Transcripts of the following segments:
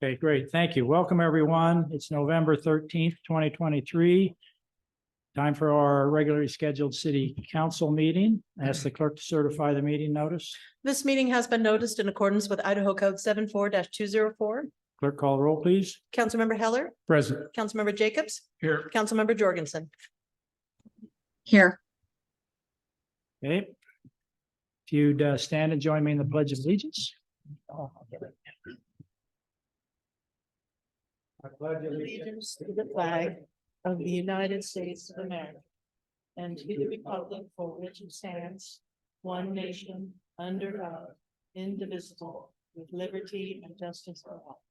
Okay, great. Thank you. Welcome, everyone. It's November 13th, 2023. Time for our regularly scheduled city council meeting. I ask the clerk to certify the meeting notice. This meeting has been noticed in accordance with Idaho Code 74-204. Clerk, call the roll, please. Councilmember Heller, Present. Councilmember Jacobs, Here. Councilmember Jorgensen. Here. Okay. If you'd stand and join me in the Pledge of Allegiance. I pledge Allegiance to the flag of the United States of America and to the republic for which it stands, one nation, under God, indivisible, with liberty and justice for all.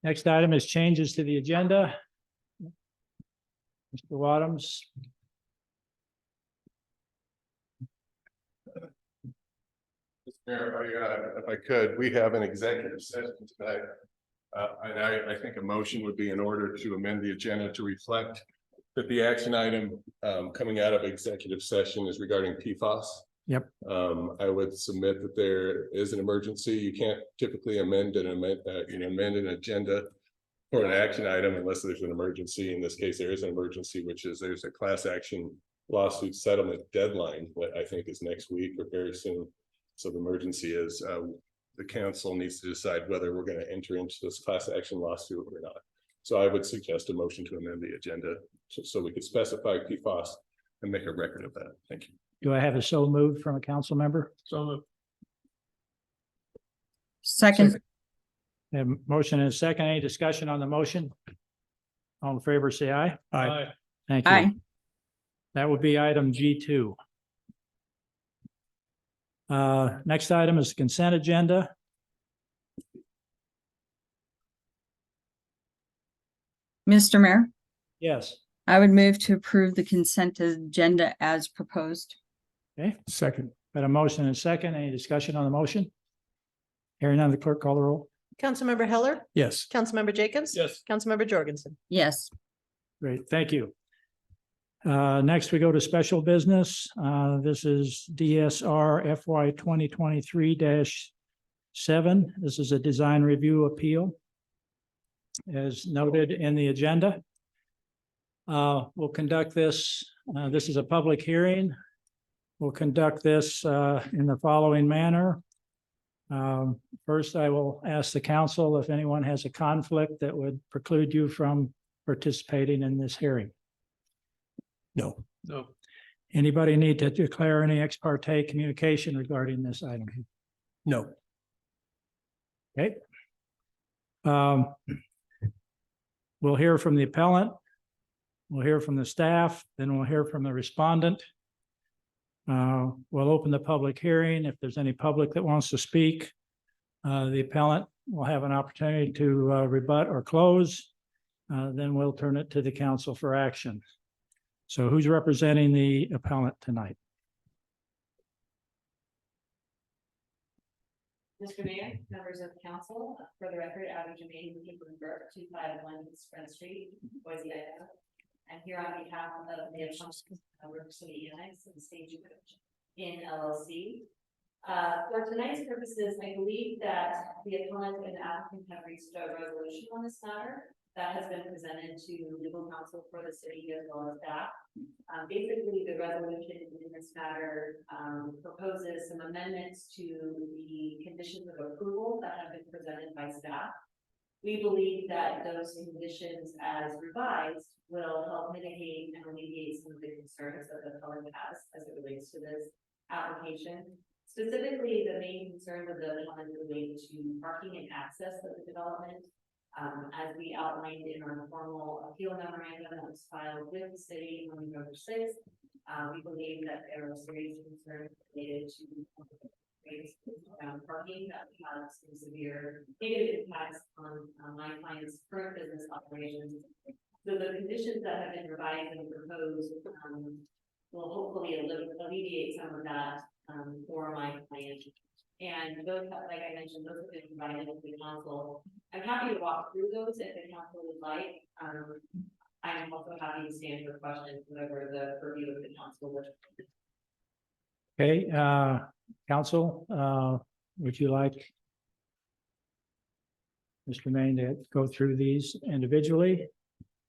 Next item is changes to the agenda. Mr. Wadhams. Mr. Mayor, if I could, we have an executive session tonight. And I think a motion would be in order to amend the agenda to reflect that the action item coming out of executive session is regarding PFAS. Yep. I would submit that there is an emergency. You can't typically amend an agenda for an action item unless there's an emergency. In this case, there is an emergency, which is there's a class action lawsuit settlement deadline, what I think is next week or very soon. So the emergency is the council needs to decide whether we're going to enter into this class action lawsuit or not. So I would suggest a motion to amend the agenda so we could specify PFAS and make a record of that. Thank you. Do I have a so moved from a council member? So moved. Second. A motion and a second. Any discussion on the motion? All in favor, say aye. Aye. Thank you. Aye. That would be item G2. Next item is the consent agenda. Mr. Mayor, Yes. I would move to approve the consent agenda as proposed. Okay, second. Got a motion and a second. Any discussion on the motion? Hearing none, the clerk call the roll. Councilmember Heller, Yes. Councilmember Jacobs. Yes. Councilmember Jorgensen. Yes. Great, thank you. Next, we go to special business. This is DSR FY 2023-7. This is a design review appeal, as noted in the agenda. We'll conduct this. This is a public hearing. We'll conduct this in the following manner. First, I will ask the council if anyone has a conflict that would preclude you from participating in this hearing. No. No. Anybody need to declare any ex parte communication regarding this item? No. Okay. We'll hear from the appellant. We'll hear from the staff, then we'll hear from the respondent. We'll open the public hearing. If there's any public that wants to speak, the appellant will have an opportunity to rebut or close. Then we'll turn it to the council for action. So who's representing the appellant tonight? Mr. Mayor, members of the council, for the record, Adam Jermaine, Burke, 251 Front Street, Boise, Idaho. I'm here on behalf of the River City Annex and Stagecoach in LLC. For tonight's purposes, I believe that the appellant and the applicant have reached a resolution on this matter that has been presented to legal counsel for the city as well as staff. Basically, the resolution in this matter proposes some amendments to the conditions of approval that have been presented by staff. We believe that those conditions as revised will help mitigate and alleviate some of the concerns that the appellant has as it relates to this application. Specifically, the main concerns of the appellant relate to parking and access of the development. As we outlined in our formal appeal memorandum that was filed with the city on November 6th, we believe that there are serious concerns related to parking that we have some severe negative impacts on my client's current business operations. So the conditions that have been revised and proposed will hopefully alleviate some of that for my client. And those, like I mentioned, those have been provided to the council. I'm happy to walk through those if the council would like. I'm also happy to stand for questions, whatever the purview of the council would. Okay, council, would you like Mr. Maine to go through these individually?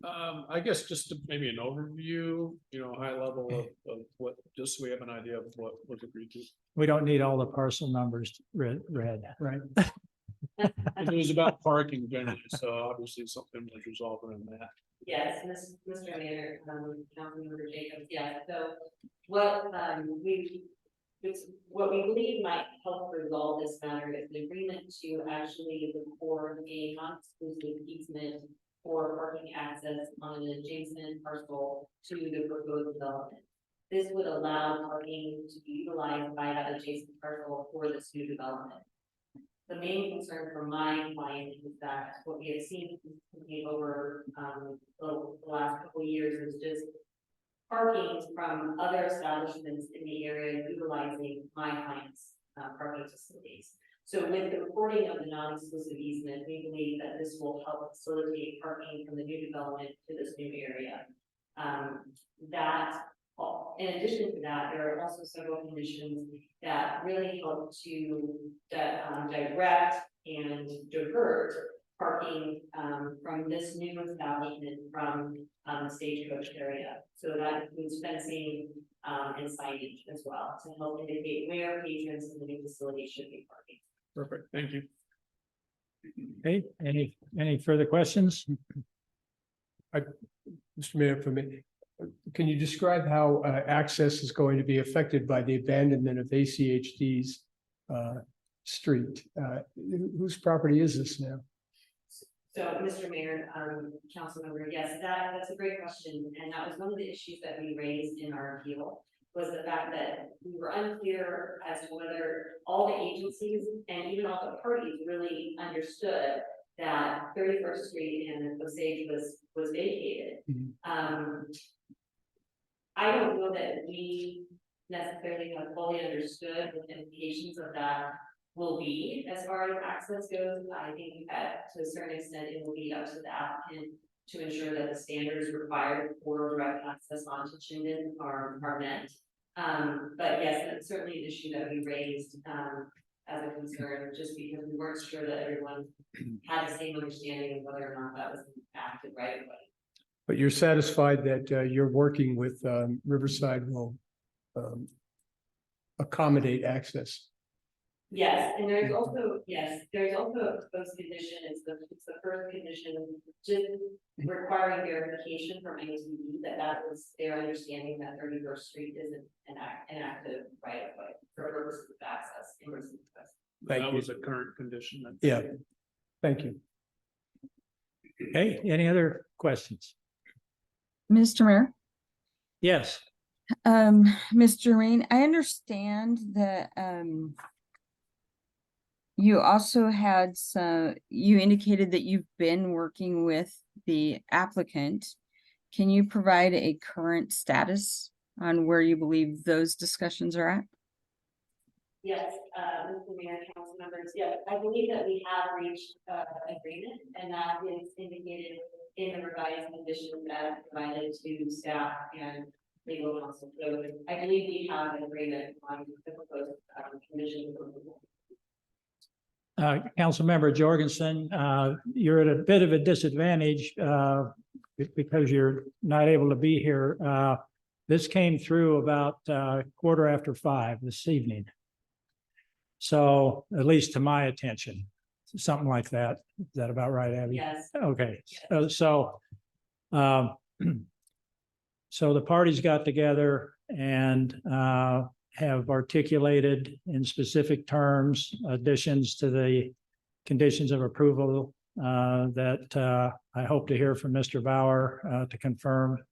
I guess just maybe an overview, high level of what, just so we have an idea of what was agreed to. We don't need all the parcel numbers read, right? It was about parking generally, so obviously something was resolved in that. Yes, Mr. Mayor, Councilmember Jacobs, yeah, so what, what we believe might help resolve this matter is the agreement to actually record a non-exclusive easement for parking access on an adjacent parcel to the proposed development. This would allow parking to be utilized by that adjacent parcel for this new development. The main concern for my client is that what we have seen over the last couple of years is just parking from other establishments in the area utilizing my client's parking facilities. So with the recording of the non-exclusive easement, we believe that this will help facilitate parking from the new development to this new area. In addition to that, there are also several conditions that really help to direct and divert parking from this new establishment from the stagecoach area. So that includes fencing and signage as well to help indicate where patrons in the new facility should be parking. Perfect, thank you. Okay, any further questions? Mr. Mayor, for me, can you describe how access is going to be affected by the abandonment of ACHD's street? Whose property is this now? So, Mr. Mayor, council member, yes, that's a great question, and that was one of the issues that we raised in our appeal, was the fact that we were unclear as to whether all the agencies and even all the parties really understood that 31st Street and Osage was vacated. I don't know that we necessarily have fully understood what the implications of that will be as far as access goes. I think that to a certain extent, it will be up to the applicant to ensure that the standards required for direct access onto Chinden are met. But yes, that's certainly an issue that we raised as a concern, just because we weren't sure that everyone had the same understanding of whether or not that was acted right away. But you're satisfied that you're working with Riverside will accommodate access? Yes, and there's also, there's also a proposed condition, it's the first condition, just requiring verification from ATV that was their understanding that 31st Street isn't an active right of way for purposes of access. That was a current condition. Yeah, thank you. Okay, any other questions? Mr. Mayor, Yes, Mr. Rain, I understand that, you also had you indicated that you've been working with the applicant. Can you provide a current status on where you believe those discussions are at? Yes, Mr. Mayor, council members, yes, I believe that we have reached agreement, and that is indicated in the revised conditions that provided to staff and legal counsel. So I believe we have an agreement on the proposed conditions. Councilmember Jorgensen, you're at a bit of a disadvantage because you're not able to be here. This came through about 5:15 this evening. So at least to my attention, something like that. Is that about right, Abby? Yes. Okay, Yes. so the parties got together and have articulated in specific terms additions to the conditions of approval that I hope to hear from Mr. Bauer to confirm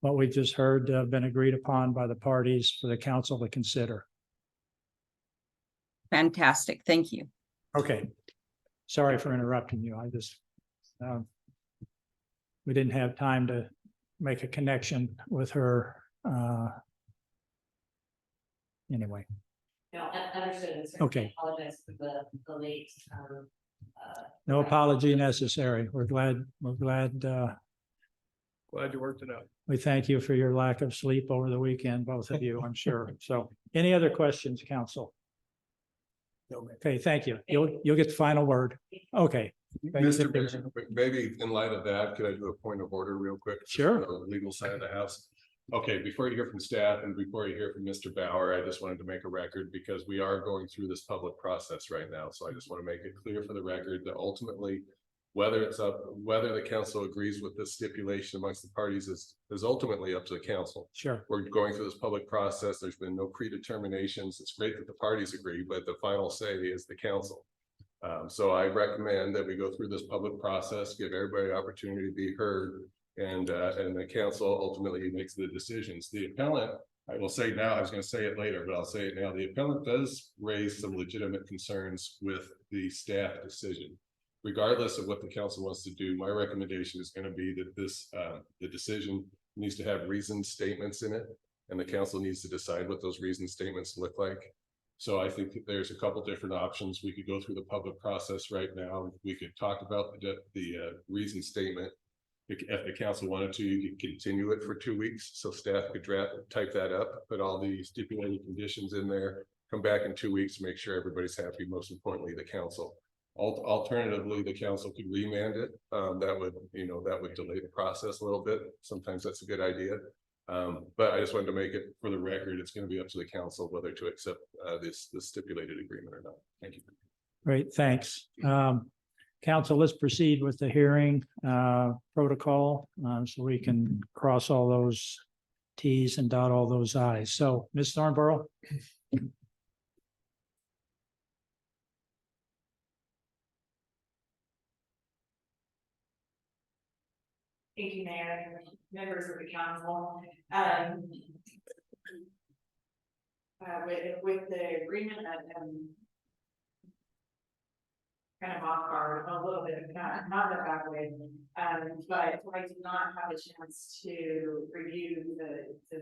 what we've just heard have been agreed upon by the parties for the council to consider. Fantastic, thank you. Okay, sorry for interrupting you. I just we didn't have time to make a connection with her. Anyway. No, understood. Okay. I apologize for the late. No apology necessary. We're glad Glad you worked it out. We thank you for your lack of sleep over the weekend, both of you, I'm sure. So any other questions, council? Okay, thank you. You'll get the final word. Okay. Mr. Mayor, maybe in light of that, could I do a point of order real quick? Just Sure. on the legal side of the house. Okay, before you hear from staff and before you hear from Mr. Bauer, I just wanted to make a record because we are going through this public process right now. So I just want to make it clear for the record that ultimately, whether the council agrees with this stipulation amongst the parties is ultimately up to the council. Sure. We're going through this public process. There's been no predeterminations. It's great that the parties agree, but the final say is the council. So I recommend that we go through this public process, give everybody an opportunity to be heard, and the council ultimately makes the decisions. The appellant, I will say now, I was going to say it later, but I'll say it now. The appellant does raise some legitimate concerns with the staff decision. Regardless of what the council wants to do, my recommendation is going to be that the decision needs to have reasoned statements in it, and the council needs to decide what those reasoned statements look like. So I think that there's a couple different options. We could go through the public process right now. We could talk about the reasoned statement. If the council wanted to, you could continue it for 2 weeks, so staff could type that up, put all the stipulated conditions in there, come back in 2 weeks, make sure everybody's happy, most importantly, the council. Alternatively, the council could remand it. That would delay the process a little bit. Sometimes that's a good idea. But I just wanted to make it for the record, it's going to be up to the council whether to accept this stipulated agreement or not. Thank you. Great, thanks. Council, let's proceed with the hearing protocol so we can cross all those Ts and dot all those Is. So, Ms. Thornborough. Thank you, Mayor, members of the council. With the agreement kind of off guard a little bit, not that way. But I did not have a chance to review the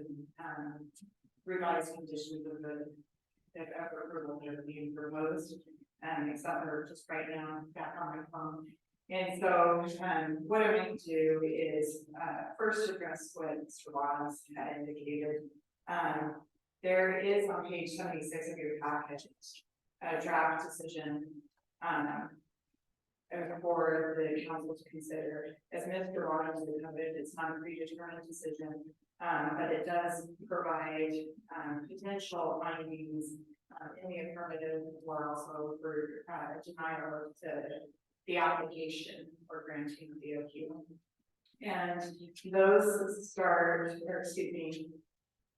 revised conditions of the approval that are being proposed, except for just right now back on my phone. And so what I'm going to do is first address what Mr. Wallace had indicated. There is on page 76 of your package a draft decision for the council to consider. As Mr. Wallace noted, it's not a predetermined decision, but it does provide potential findings in the affirmative or also for denial to the application or granting of the appeal. And those start, or excuse me,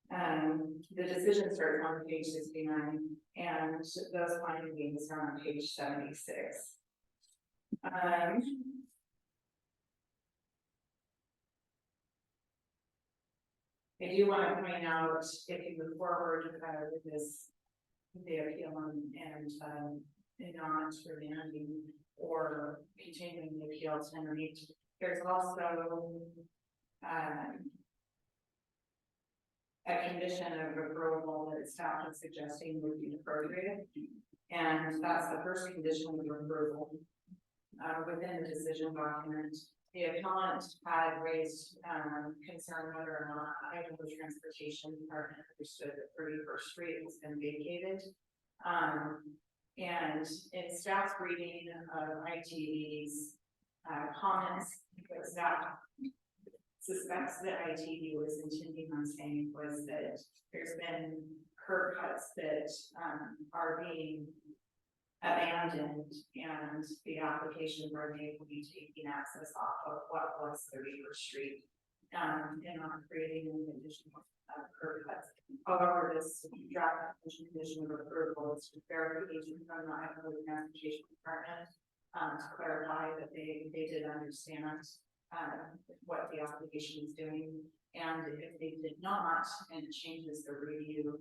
the decision starts on page 69 and those findings are on page 76. I do want to point out, if you move forward with this, the appeal and not remanding or continuing the appeal to underneath, there's also a condition of approval that staff is suggesting would be appropriate, and that's the first condition of approval. Within the decision document, the appellant had raised concern whether or not Idaho Transportation Department understood that 31st Street has been vacated. And in staff's reading of ITV's comments, because staff suspects that ITV was intending on saying was that there's been curb cuts that are being abandoned, and the application where they will be taking access off of what was 31st Street and not creating an additional curb cuts. However, this draft condition of approval is verification from the Idaho Transportation Department to clarify that they did understand what the application is doing, and if they did not, and it changes the review,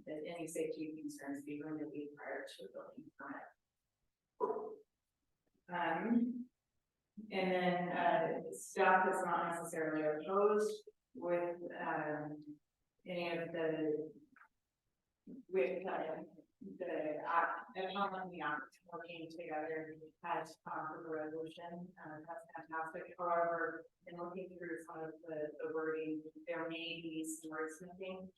that any safety concerns be removed prior to a building permit. And then staff is not necessarily opposed with any of the and the applicant working together had for the resolution, that's fantastic. However, in looking through some of the wording, there may be some wordsmithing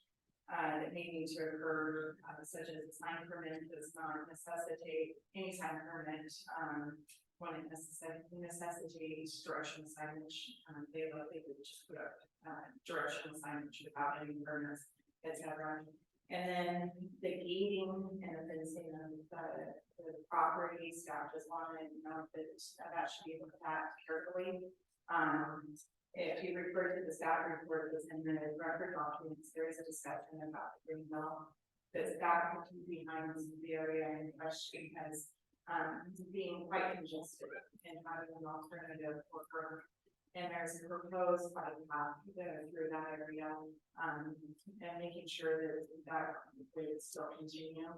that may need to occur, such as sign permit does not necessitate any sign permit, when it necessitates directional signage. They would just put up directional signage without any permits, etc. And then the gating and the fencing of the property, staff just wanted to know that that should be looked at carefully. If you refer to the staff report that's in the record documents, there is a discussion about the green belt. The staff can be behind the area in question as being quite congested and having an alternative for. And there's a proposed bike path through that area, and making sure that would still continue.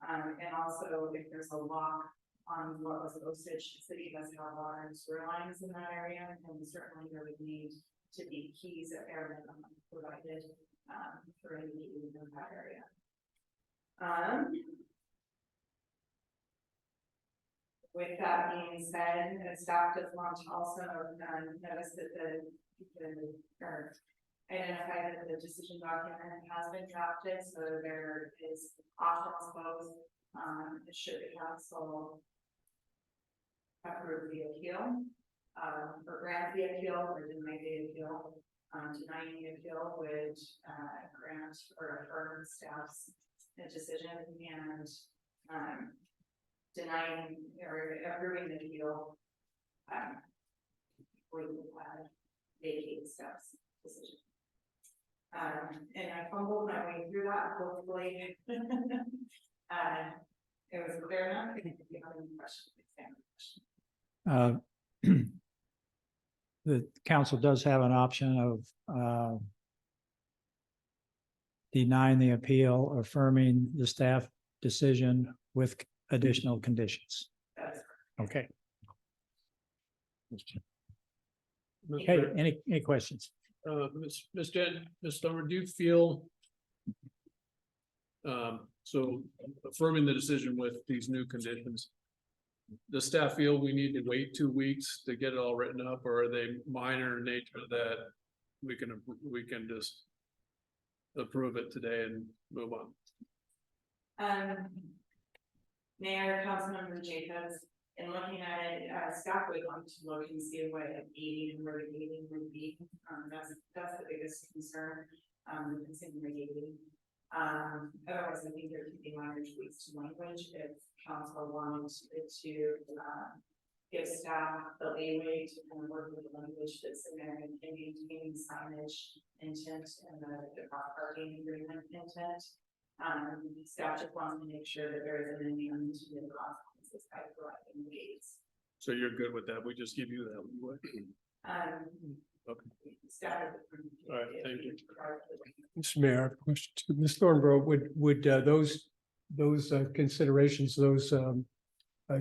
And also, if there's a lock on what was Osage, the city does have water and sewer lines in that area, and certainly there would need to be keys at bare minimum provided for any meeting in that area. With that being said, staff does want to also notice that or identify that the decision document has been drafted, so there is options both. Should the council approve the appeal, or grant the appeal, or deny the appeal, denying the appeal would grant or affirm staff's decision, and denying or approving the appeal would vacate staff's decision. And I fumbled my way through that, hopefully. It was clear enough. If you have any questions, The council does have an option of denying the appeal, affirming the staff decision with additional conditions. Okay. Okay, any questions? Ms. Jen, Ms. Stover, do you feel so affirming the decision with these new conditions, does staff feel we need to wait 2 weeks to get it all written up, or are they minor in nature that we can just approve it today and move on? Mayor, Councilmember Jacobs, in looking at it, staff would want to look and see what a gating and where the gating would be. That's the biggest concern, the consumer gating. Otherwise, I think there could be minor tweaks to language if council wanted to give staff the leeway to kind of work with the language that's in there and maintaining signage intent and the parking agreement intent. Staff just wants to make sure that there isn't any unintended consequences by providing the gates. So you're good with that? We just give you that leeway? Okay. Staff. All right, thank you. Mr. Mayor, I have a question to Ms. Thornborough. Would those considerations, those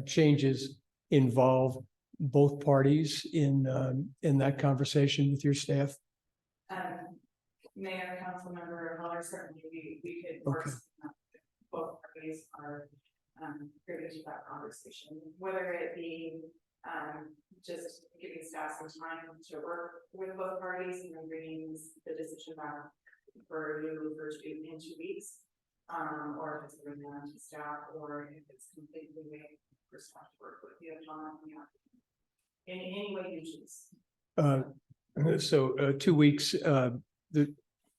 changes involve both parties in that conversation with your staff? Mayor, Councilmember Muller, certainly we could work. Both parties are privy to that conversation, whether it be just giving staff some time to work with both parties and then bringing the decision back for you in 2 weeks, or if it's bringing on to staff, or if it's completely made for staff to work with you in any way you choose. So 2 weeks,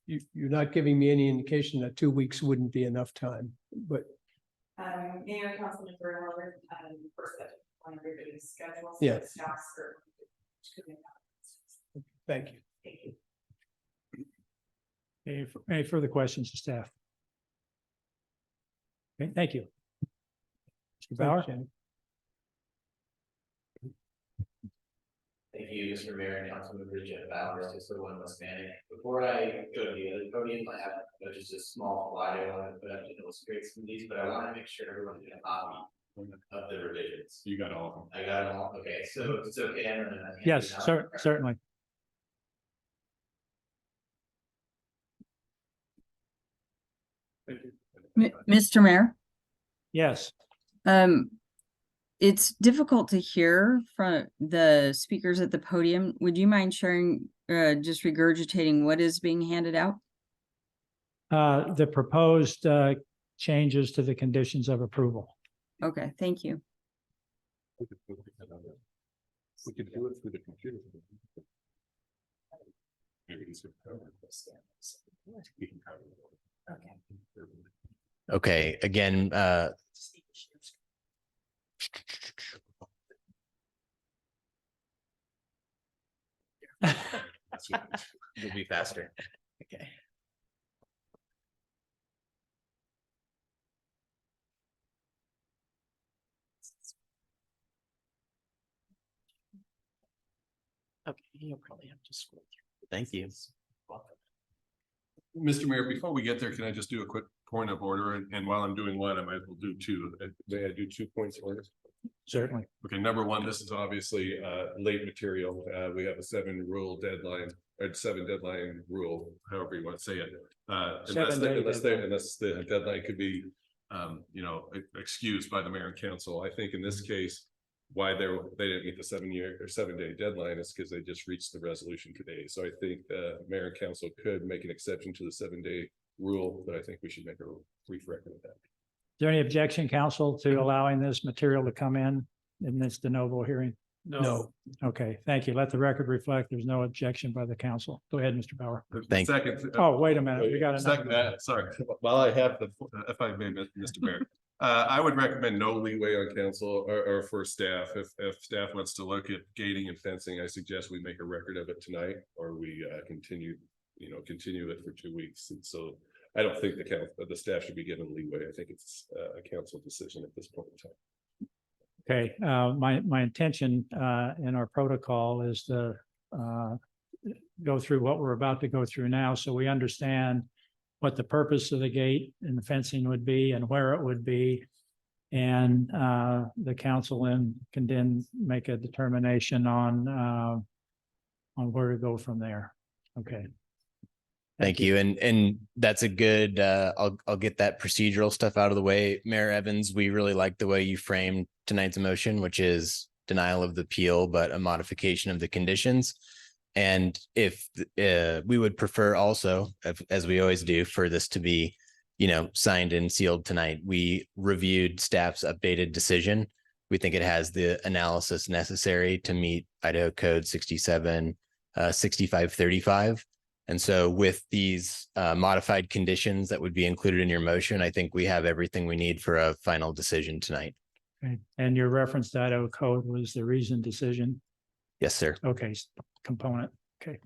you're not giving me any indication that 2 weeks wouldn't be enough time, but. Mayor, Councilmember Muller, first on everybody's schedule. So Yeah. staff Thank you. Thank you. Any further questions to staff? Okay, thank you. Mr. Bauer? Thank you, Mr. Mayor and Councilmember Jeff Bowers, 601 West Manning. Before I go to the other podium, I have just a small slide I want to put up to illustrate some of these, but I want to make sure everyone's going to copy of the revisions. You got all of them. I got them all. Okay, so it's okay. I'm gonna hand Yes, it out. certainly. Thank you. Mr. Mayor, Yes, It's difficult to hear from the speakers at the podium. Would you mind sharing, just regurgitating what is being handed out? the proposed changes to the conditions of approval. Okay, thank you. We could do it through the computer. Maybe it's a cover. We can cover it. Okay, again, it'll be faster. Okay. Okay, you'll probably have to scroll through. Thank you. Mr. Mayor, before we get there, can I just do a quick point of order? And while I'm doing one, I might as well do two. May I do 2 points of order? Certainly. Okay, number one, this is obviously late material. We have a 7 rule deadline, or 7 deadline rule, however you want to say it. Unless the deadline could be, excused by the mayor and council. I think in this case, why they didn't meet the 7-day deadline is because they just reached the resolution today. So I think the mayor and council could make an exception to the 7-day rule, but I think we should make a brief record of that. Is there any objection, council, to allowing this material to come in this de novo hearing? No. Okay, thank you. Let the record reflect there's no objection by the council. Go ahead, Mr. Bauer. Thank you. Second. Oh, wait a minute. We got a Second that, sorry. While I have the, if I may, Mr. Mayor, I would recommend no leeway on council or for staff. If staff wants to look at gating and fencing, I suggest we make a record of it tonight, or we continue it for 2 weeks. And so I don't think the staff should be given leeway. I think it's a council decision at this point in time. Okay, my intention in our protocol is to go through what we're about to go through now, so we understand what the purpose of the gate and the fencing would be and where it would be. And the council can then make a determination on where to go from there. Okay. Thank you. And that's a good, I'll get that procedural stuff out of the way. Mayor Evans, we really like the way you framed tonight's motion, which is denial of the appeal, but a modification of the conditions. And if we would prefer also, as we always do, for this to be, signed and sealed tonight. We reviewed staff's updated decision. We think it has the analysis necessary to meet Idaho Code 6535. And so with these modified conditions that would be included in your motion, I think we have everything we need for a final decision tonight. Okay. And your reference to Idaho code was the reasoned decision. Yes, sir. Okay, component. Okay.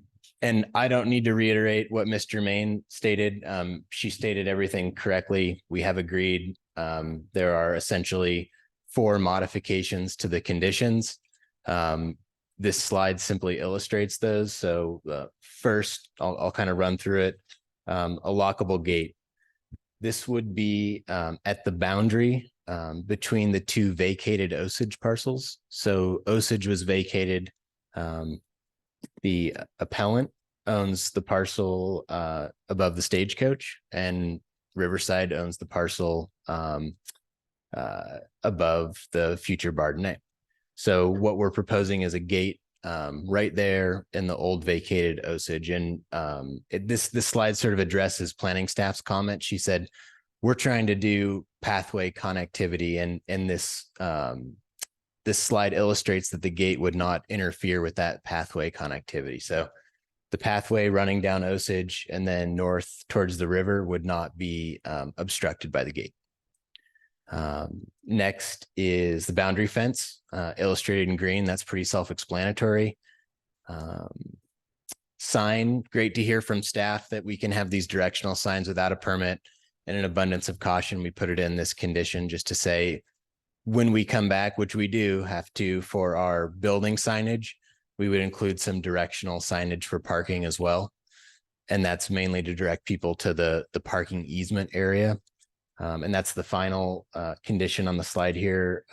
And I don't need to reiterate what Ms. Germain stated. She stated everything correctly. We have agreed. There are essentially 4 modifications to the conditions. This slide simply illustrates those. So first, I'll kind of run through it. A lockable gate. This would be at the boundary between the 2 vacated Osage parcels. So Osage was vacated. The appellant owns the parcel above the stagecoach, and Riverside owns the parcel above the future Bardenay. So what we're proposing is a gate right there in the old vacated Osage. And this slide sort of addresses planning staff's comment. She said, we're trying to do pathway connectivity, and this slide illustrates that the gate would not interfere with that pathway connectivity. So the pathway running down Osage and then north towards the river would not be obstructed by the gate. Next is the boundary fence, illustrated in green. That's pretty self-explanatory. Sign, great to hear from staff that we can have these directional signs without a permit. In an abundance of caution, we put it in this condition just to say, when we come back, which we do have to for our building signage, we would include some directional signage for parking as well. And that's mainly to direct people to the parking easement area. And that's the final condition on the slide here.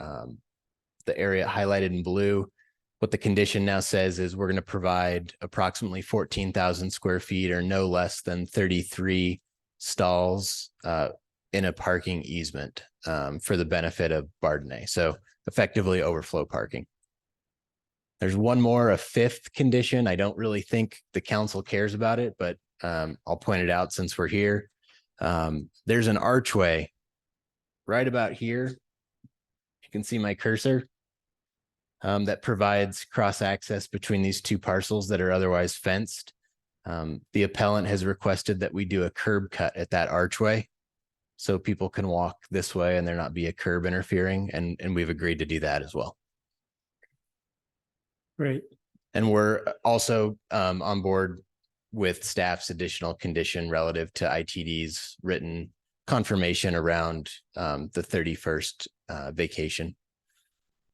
The area highlighted in blue. What the condition now says is we're going to provide approximately 14,000 square feet or no less than 33 stalls in a parking easement for the benefit of Bardenay. So effectively overflow parking. There's one more, a fifth condition. I don't really think the council cares about it, but I'll point it out since we're here. There's an archway right about here. You can see my cursor that provides cross access between these two parcels that are otherwise fenced. The appellant has requested that we do a curb cut at that archway so people can walk this way and there not be a curb interfering, and we've agreed to do that as well. Great. And we're also on board with staff's additional condition relative to ITD's written confirmation around the 31st vacation.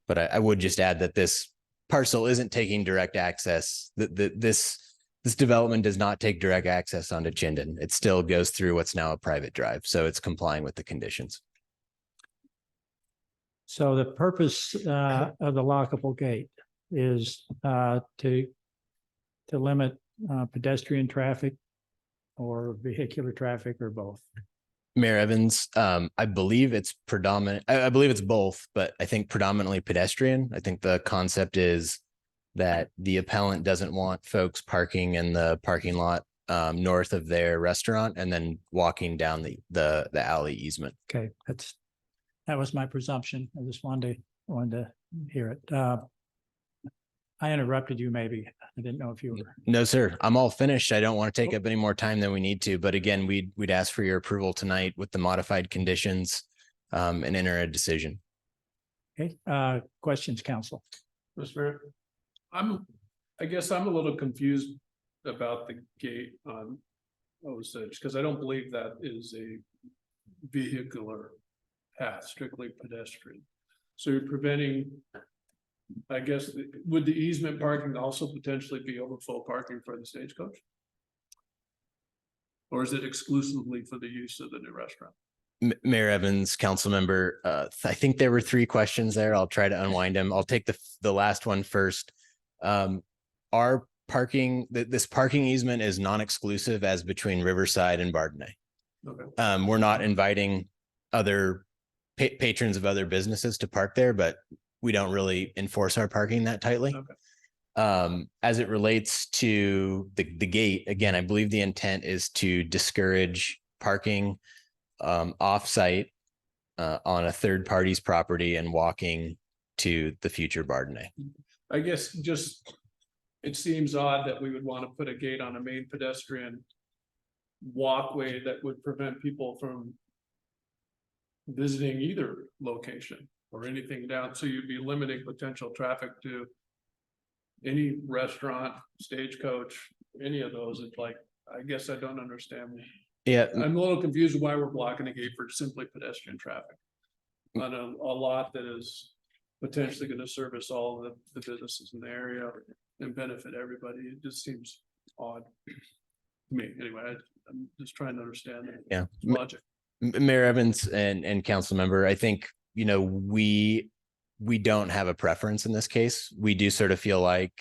But I would just add that this parcel isn't taking direct access. This development does not take direct access onto Chinden. It still goes through what's now a private drive. So it's complying with the conditions. So the purpose of the lockable gate is to limit pedestrian traffic or vehicular traffic or both. Mayor Evans, I believe it's predominant. I believe it's both, but I think predominantly pedestrian. I think the concept is that the appellant doesn't want folks parking in the parking lot north of their restaurant and then walking down the alley easement. Okay, that was my presumption. I just wanted to hear it. I interrupted you maybe. I didn't know if you were. No, sir. I'm all finished. I don't want to take up any more time than we need to. But again, we'd ask for your approval tonight with the modified conditions and enter a decision. Okay, questions, council? Mr. Mayor, I guess I'm a little confused about the gate on Osage, because I don't believe that is a vehicular path, strictly pedestrian. So you're preventing, I guess, would the easement parking also potentially be overflow parking for the stagecoach? Or is it exclusively for the use of the new restaurant? Mayor Evans, council member, I think there were 3 questions there. I'll try to unwind them. I'll take the last one first. Our parking, this parking easement is non-exclusive as between Riverside and Bardenay. Okay. We're not inviting other patrons of other businesses to park there, but we don't really enforce our parking that tightly. Okay. As it relates to the gate, again, I believe the intent is to discourage parking off-site on a third party's property and walking to the future Bardenay. I guess just, it seems odd that we would want to put a gate on a main pedestrian walkway that would prevent people from visiting either location or anything down. So you'd be limiting potential traffic to any restaurant, stagecoach, any of those. It's like, I guess I don't understand. Yeah, I'm a little confused why we're blocking a gate for simply pedestrian traffic on a lot that is potentially going to service all the businesses in the area and benefit everybody. It just seems odd to me. Anyway, I'm just trying to understand the logic. Mayor Evans and council member, I think, you know, we don't have a preference in this case. We do sort of feel like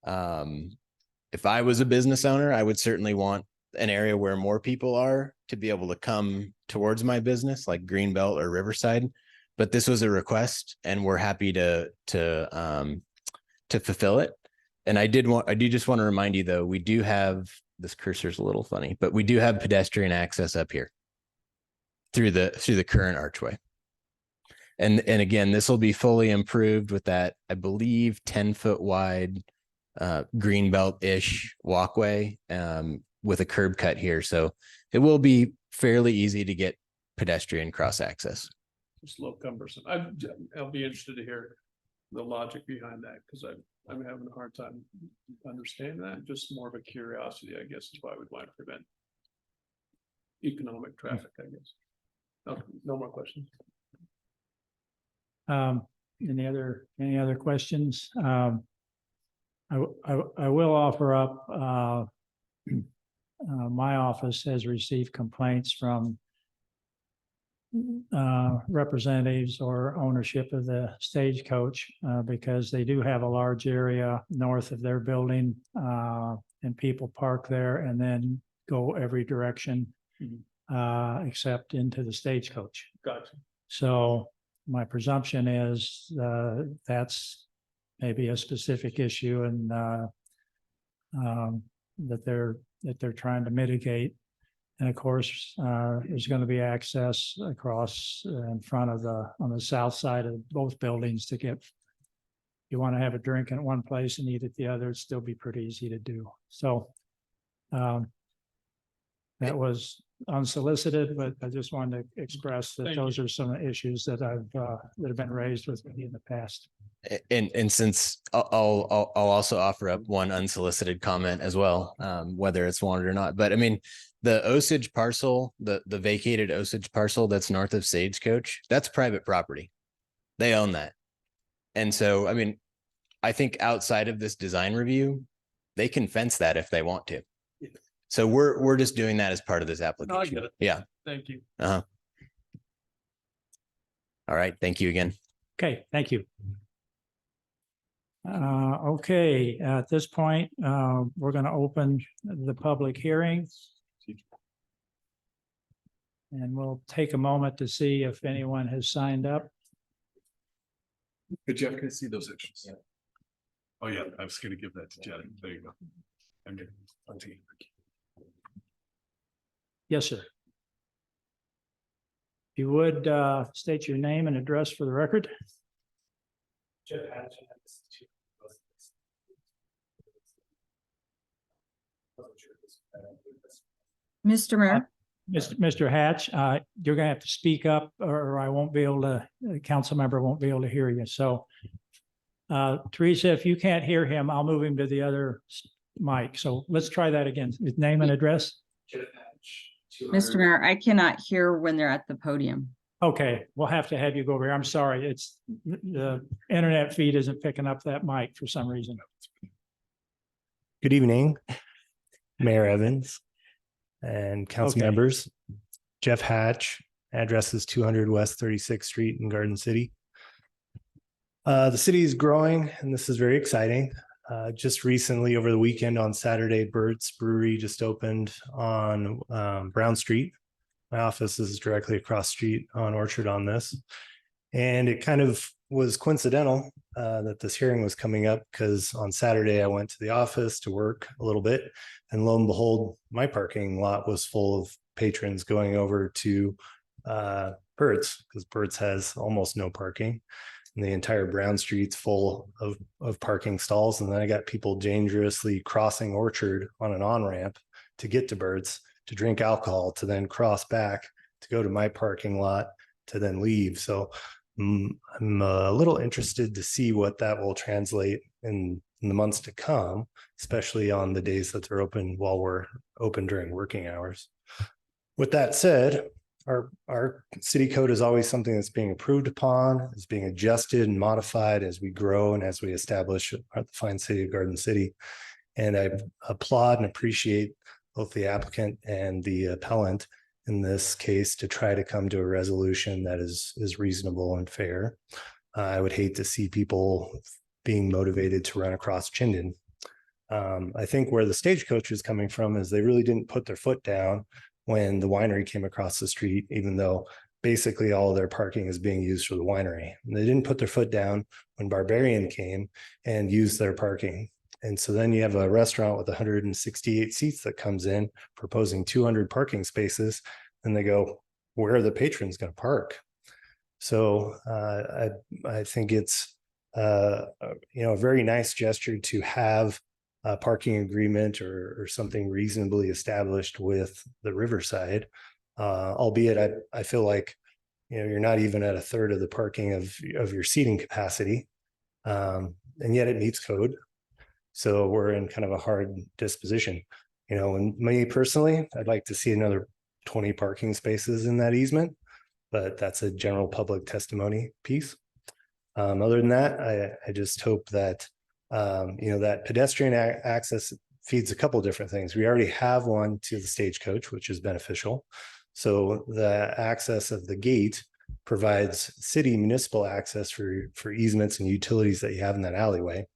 if I was a business owner, I would certainly want an area where more people are to be able to come towards my business, like Greenbelt or Riverside. But this was a request and we're happy to fulfill it. And I do just want to remind you though, we do have, this cursor's a little funny, but we do have pedestrian access up here through the current archway. And again, this will be fully improved with that, I believe, 10-foot wide Greenbelt-ish walkway with a curb cut here. So it will be fairly easy to get pedestrian cross access. Just a little cumbersome. I'll be interested to hear the logic behind that because I'm having a hard time understanding that. Just more of a curiosity, I guess, is why we'd want to prevent economic traffic, I guess. Okay, no more questions. Any other questions? I will offer up, my office has received complaints from representatives or ownership of the stagecoach because they do have a large area north of their building and people park there and then go every direction. except into the stagecoach. Gotcha. So my presumption is that's maybe a specific issue and that they're trying to mitigate. And of course, there's going to be access across in front of on the south side of both buildings to get. You want to have a drink at one place and eat at the other, it'd still be pretty easy to do. So that was unsolicited, but I just wanted to express that Thank those are some issues that that have been raised with me in the past. And since I'll also offer up one unsolicited comment as well, whether it's wanted or not. But I mean, the Osage parcel, the vacated Osage parcel that's north of Stagecoach, that's private property. They own that. And so, I mean, I think outside of this design review, they can fence that if they want to. So we're just doing that as part of this application. get it. Yeah. Thank you. All right. Thank you again. Okay, thank you. Okay, at this point, we're going to open the public hearing. And we'll take a moment to see if anyone has signed up. Hey, Jeff, can I see those extras? Yeah. Oh, yeah, I was gonna give that to Jeff. There you go. I'm good. Auntie. Yes, sir. If you would state your name and address for the record. Jeff. Mr. Mayor, Mr. Hatch, you're gonna have to speak up or I won't be able to, the council member won't be able to hear you. So Teresa, if you can't hear him, I'll move him to the other mic. So let's try that again. His name and address. Mr. Mayor, I cannot hear when they're at the podium. Okay, we'll have to have you go over here. I'm sorry. It's the internet feed isn't picking up that mic for some reason. Good evening, Mayor Evans and council Okay. members. Jeff Hatch, address is 200 West 36th Street in Garden City. The city is growing and this is very exciting. Just recently over the weekend on Saturday, Bert's Brewery just opened on Brown Street. My office is directly across the street on Orchard on this. And it kind of was coincidental that this hearing was coming up because on Saturday I went to the office to work a little bit and lo and behold, my parking lot was full of patrons going over to Bert's because Bert's has almost no parking. And the entire Brown Street's full of parking stalls. And then I got people dangerously crossing Orchard on an on-ramp to get to Bert's to drink alcohol, to then cross back to go to my parking lot to then leave. So I'm a little interested to see what that will translate in the months to come, especially on the days that they're open while we're open during working hours. With that said, our city code is always something that's being approved upon, is being adjusted and modified as we grow and as we establish the fine city of Garden City. And I applaud and appreciate both the applicant and the appellant in this case to try to come to a resolution that is reasonable and fair. I would hate to see people being motivated to run across Chinden. I think where the stagecoach is coming from is they really didn't put their foot down when the winery came across the street, even though basically all of their parking is being used for the winery. And they didn't put their foot down when Barbarian came and used their parking. And so then you have a restaurant with 168 seats that comes in proposing 200 parking spaces. And they go, where are the patrons going to park? So I think it's a very nice gesture to have a parking agreement or something reasonably established with the Riverside. Albeit I feel like you're not even at a third of the parking of your seating capacity. And yet it meets code. So we're in kind of a hard disposition. And me personally, I'd like to see another 20 parking spaces in that easement, but that's a general public testimony piece. Other than that, I just hope that, that pedestrian access feeds a couple different things. We already have one to the stagecoach, which is beneficial. So the access of the gate provides city municipal access for easements and utilities that you have in that alleyway.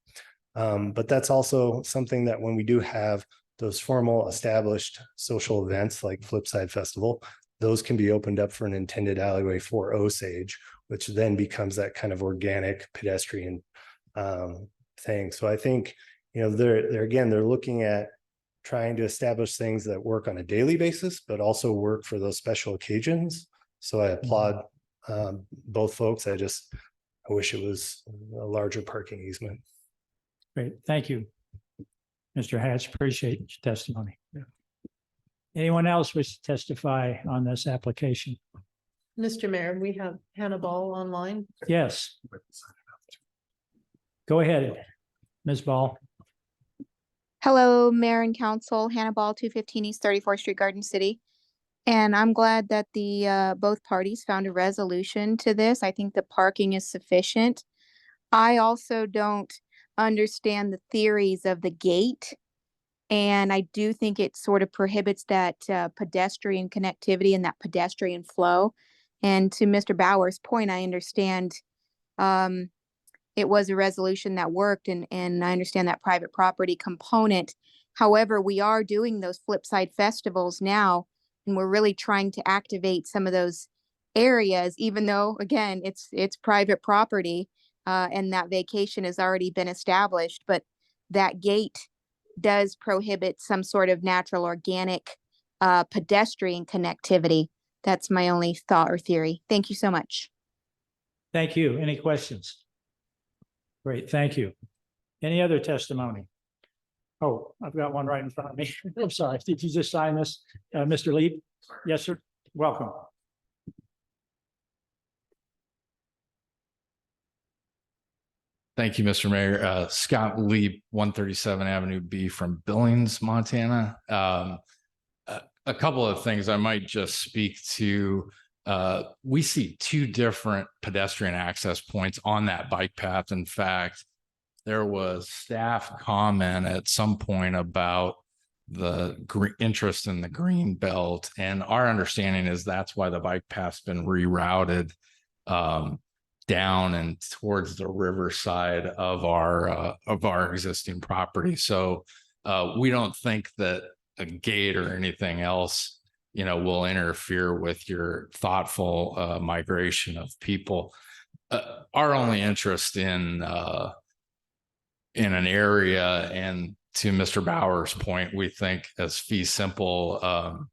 But that's also something that when we do have those formal established social events like Flipside Festival, those can be opened up for an intended alleyway for Osage, which then becomes that kind of organic pedestrian thing. So I think, they're looking at trying to establish things that work on a daily basis, but also work for those special occasions. So I applaud both folks. I wish it was a larger parking easement. Great, thank you. Mr. Hatch, appreciate your testimony. Anyone else wish to testify on this application? Mr. Mayor, we have Hannah Ball online. Yes. Go ahead, Ms. Ball. Hello, Mayor and Council, Hannah Ball, 215 East 34th Street, Garden City. And I'm glad that the both parties found a resolution to this. I think the parking is sufficient. I also don't understand the theories of the gate. And I do think it sort of prohibits that pedestrian connectivity and that pedestrian flow. And to Mr. Bauer's point, I understand it was a resolution that worked, and I understand that private property component. However, we are doing those Flipside festivals now, and we're really trying to activate some of those areas, even though, again, it's private property and that vacation has already been established. But that gate does prohibit some sort of natural organic pedestrian connectivity. That's my only thought or theory. Thank you so much. Thank you. Any questions? Great, thank you. Any other testimony? Oh, I've got one right in front of me. I'm sorry. Did you just sign this, Mr. Lee? Yes, sir. Welcome. Thank you, Mr. Mayor. Scott Lee, 137 Avenue B from Billings, Montana. A couple of things I might just speak to. We see two different pedestrian access points on that bike path. In fact, there was staff comment at some point about the interest in the green belt. And our understanding is that's why the bike path's been rerouted down and towards the riverside of our existing property. So we don't think that a gate or anything else, will interfere with your thoughtful migration of people. Our only interest in an area, and to Mr. Bauer's point, we think as fee simple,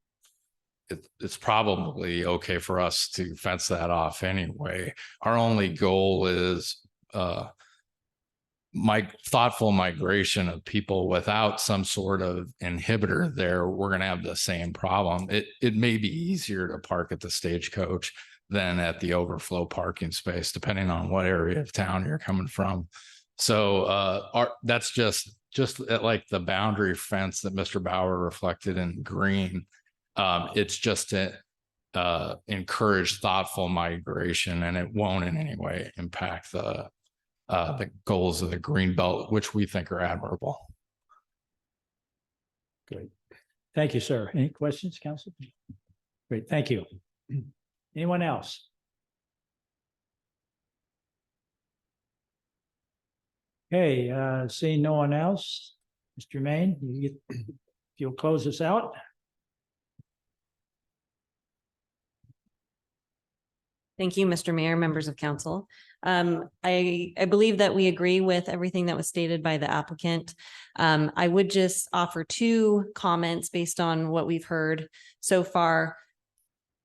it's probably okay for us to fence that off anyway. Our only goal is thoughtful migration of people without some sort of inhibitor there. We're going to have the same problem. It may be easier to park at the Stagecoach than at the overflow parking space, depending on what area of town you're coming from. So that's just like the boundary fence that Mr. Bauer reflected in green. It's just to encourage thoughtful migration, and it won't in any way impact the goals of the green belt, which we think are admirable. Great. Thank you, sir. Any questions, Council? Great, thank you. Anyone else? Okay, seeing no one else, Mr. Maine, you'll close us out. Thank you, Mr. Mayor, members of council. I believe that we agree with everything that was stated by the applicant. I would just offer two comments based on what we've heard so far.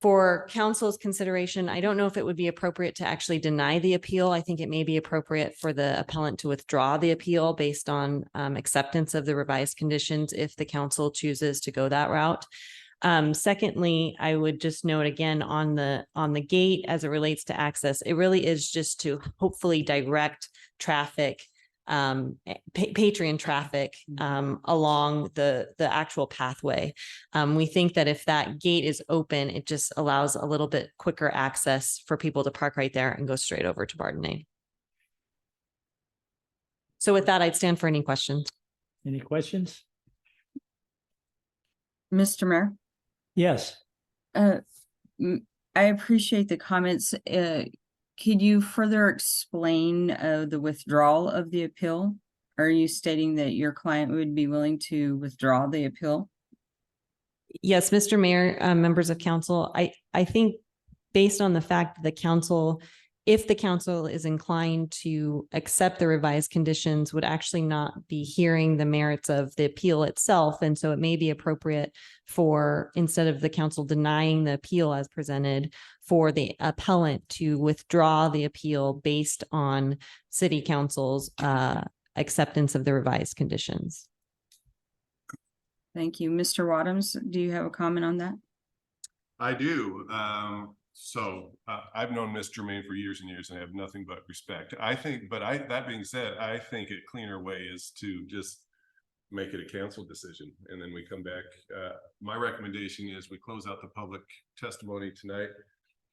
For council's consideration, I don't know if it would be appropriate to actually deny the appeal. I think it may be appropriate for the appellant to withdraw the appeal based on acceptance of the revised conditions if the council chooses to go that route. Secondly, I would just note again on the gate as it relates to access, it really is just to hopefully direct traffic, patron traffic along the actual pathway. We think that if that gate is open, it just allows a little bit quicker access for people to park right there and go straight over to Bardenay. So with that, I'd stand for any questions. Any questions? Mr. Mayor? Yes. I appreciate the comments. Could you further explain the withdrawal of the appeal? Are you stating that your client would be willing to withdraw the appeal? Yes, Mr. Mayor, members of council, I think based on the fact that the council, if the council is inclined to accept the revised conditions, would actually not be hearing the merits of the appeal itself. And so it may be appropriate for, instead of the council denying the appeal as presented, for the appellant to withdraw the appeal based on city council's acceptance of the revised conditions. Thank you. Mr. Wadums, do you have a comment on that? I do. I've known Ms. Germain for years and years and I have nothing but respect. I think, that being said, I think a cleaner way is to just make it a council decision and then we come back. My recommendation is we close out the public testimony tonight.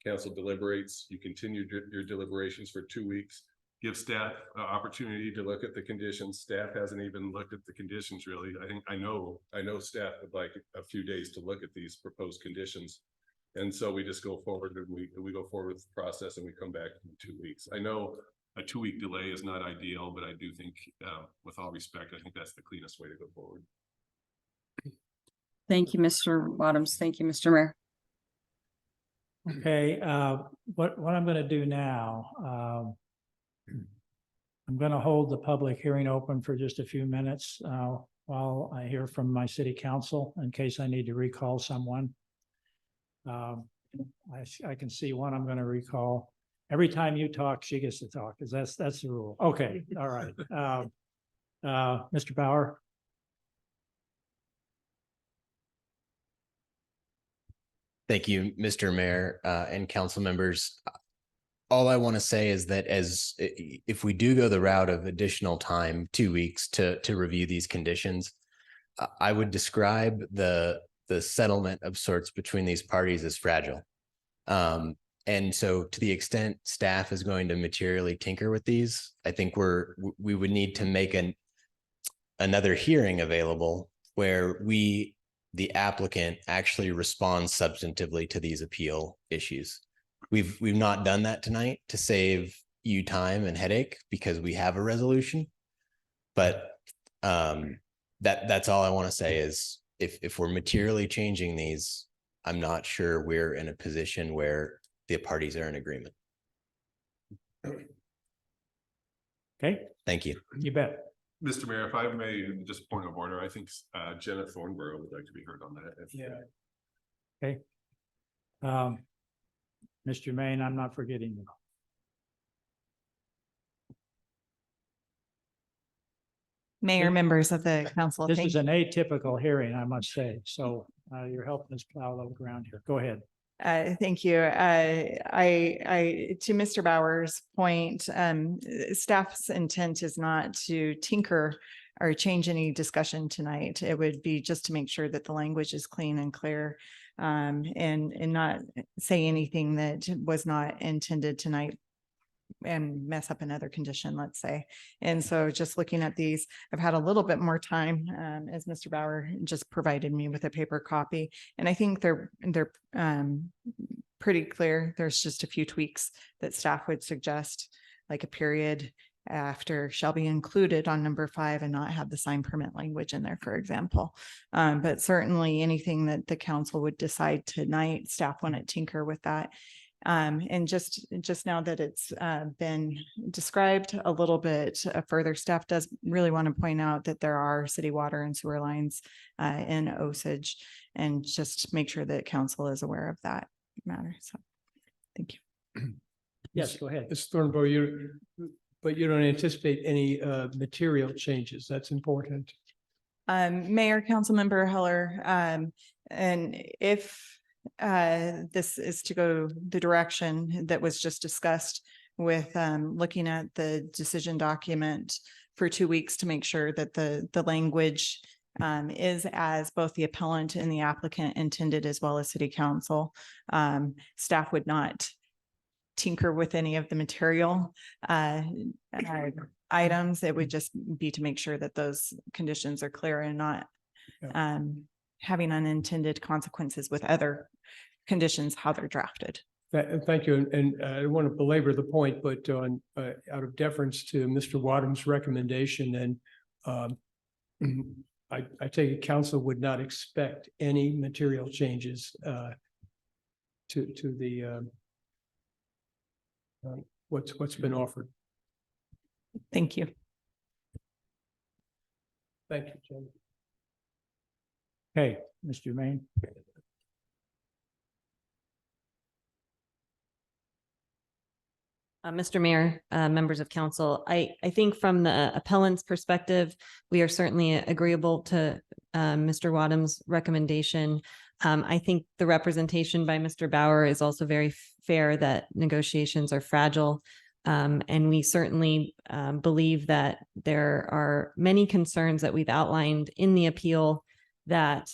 Council deliberates, you continue your deliberations for 2 weeks. Give staff an opportunity to look at the conditions. Staff hasn't even looked at the conditions really. I know staff would like a few days to look at these proposed conditions. And so we just go forward and we go forward with the process and we come back in 2 weeks. I know a 2-week delay is not ideal, but I do think with all respect, I think that's the cleanest way to go forward. Thank you, Mr. Wadums. Thank you, Mr. Mayor. Okay, what I'm gonna do now, I'm gonna hold the public hearing open for just a few minutes while I hear from my city council in case I need to recall someone. I can see one I'm gonna recall. Every time you talk, she gets to talk, because that's the rule. Okay, all right. Mr. Bauer? Thank you, Mr. Mayor, and council members. All I want to say is that if we do go the route of additional time, 2 weeks to review these conditions, I would describe the settlement of sorts between these parties as fragile. And so to the extent staff is going to materially tinker with these, I think we would need to make another hearing available where the applicant actually responds substantively to these appeal issues. We've not done that tonight to save you time and headache because we have a resolution. But that's all I want to say is if we're materially changing these, I'm not sure we're in a position where the parties are in agreement. Okay. Thank you. You bet. Mr. Mayor, if I may, just point of order, I think Jenna Thornborough would like to be heard on that. Yeah. Okay. Mr. Maine, I'm not forgetting you. Mayor, members of the council. This is an atypical hearing, I must say. So you're helping us plow a little ground here. Go ahead. Thank you. To Mr. Bauer's point, staff's intent is not to tinker or change any discussion tonight. It would be just to make sure that the language is clean and clear, and not say anything that was not intended tonight and mess up another condition, let's say. And so just looking at these, I've had a little bit more time, as Mr. Bauer just provided me with a paper copy. And I think they're pretty clear. There's just a few tweaks that staff would suggest, like a period after shall be included on number 5 and not have the sign permit language in there, for example. But certainly anything that the council would decide tonight, staff want to tinker with that. And just now that it's been described a little bit further, staff does really want to point out that there are city water and sewer lines in Osage, and just make sure that council is aware of that matter. So, thank you. Yes, go ahead. Ms. Thornborough, but you don't anticipate any material changes. That's important. Mayor, Councilmember Heller, and if this is to go the direction that was just discussed with looking at the decision document for 2 weeks to make sure that the language is as both the appellant and the applicant intended, as well as city council. Staff would not tinker with any of the material items. It would just be to make sure that those conditions are clear and not having unintended consequences with other conditions, how they're drafted. Thank you. And I don't want to belabor the point, but on out of deference to Mr. Wadham's recommendation, and I take it council would not expect any material changes to the what's been offered. Thank you. Thank you, Jim. Okay, Mr. Maine. Mr. Mayor, members of council, I think from the appellant's perspective, we are certainly agreeable to Mr. Wadham's recommendation. I think the representation by Mr. Bauer is also very fair that negotiations are fragile. And we certainly believe that there are many concerns that we've outlined in the appeal that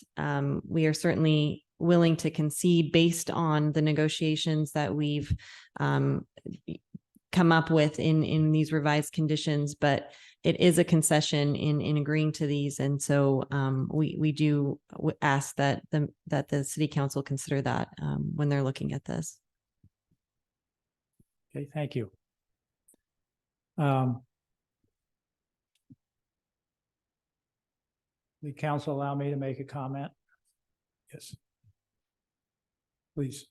we are certainly willing to concede based on the negotiations that we've come up with in these revised conditions, but it is a concession in agreeing to these. And so we do ask that the city council consider that when they're looking at this. Okay, thank you. The council allow me to make a comment? Yes. Please.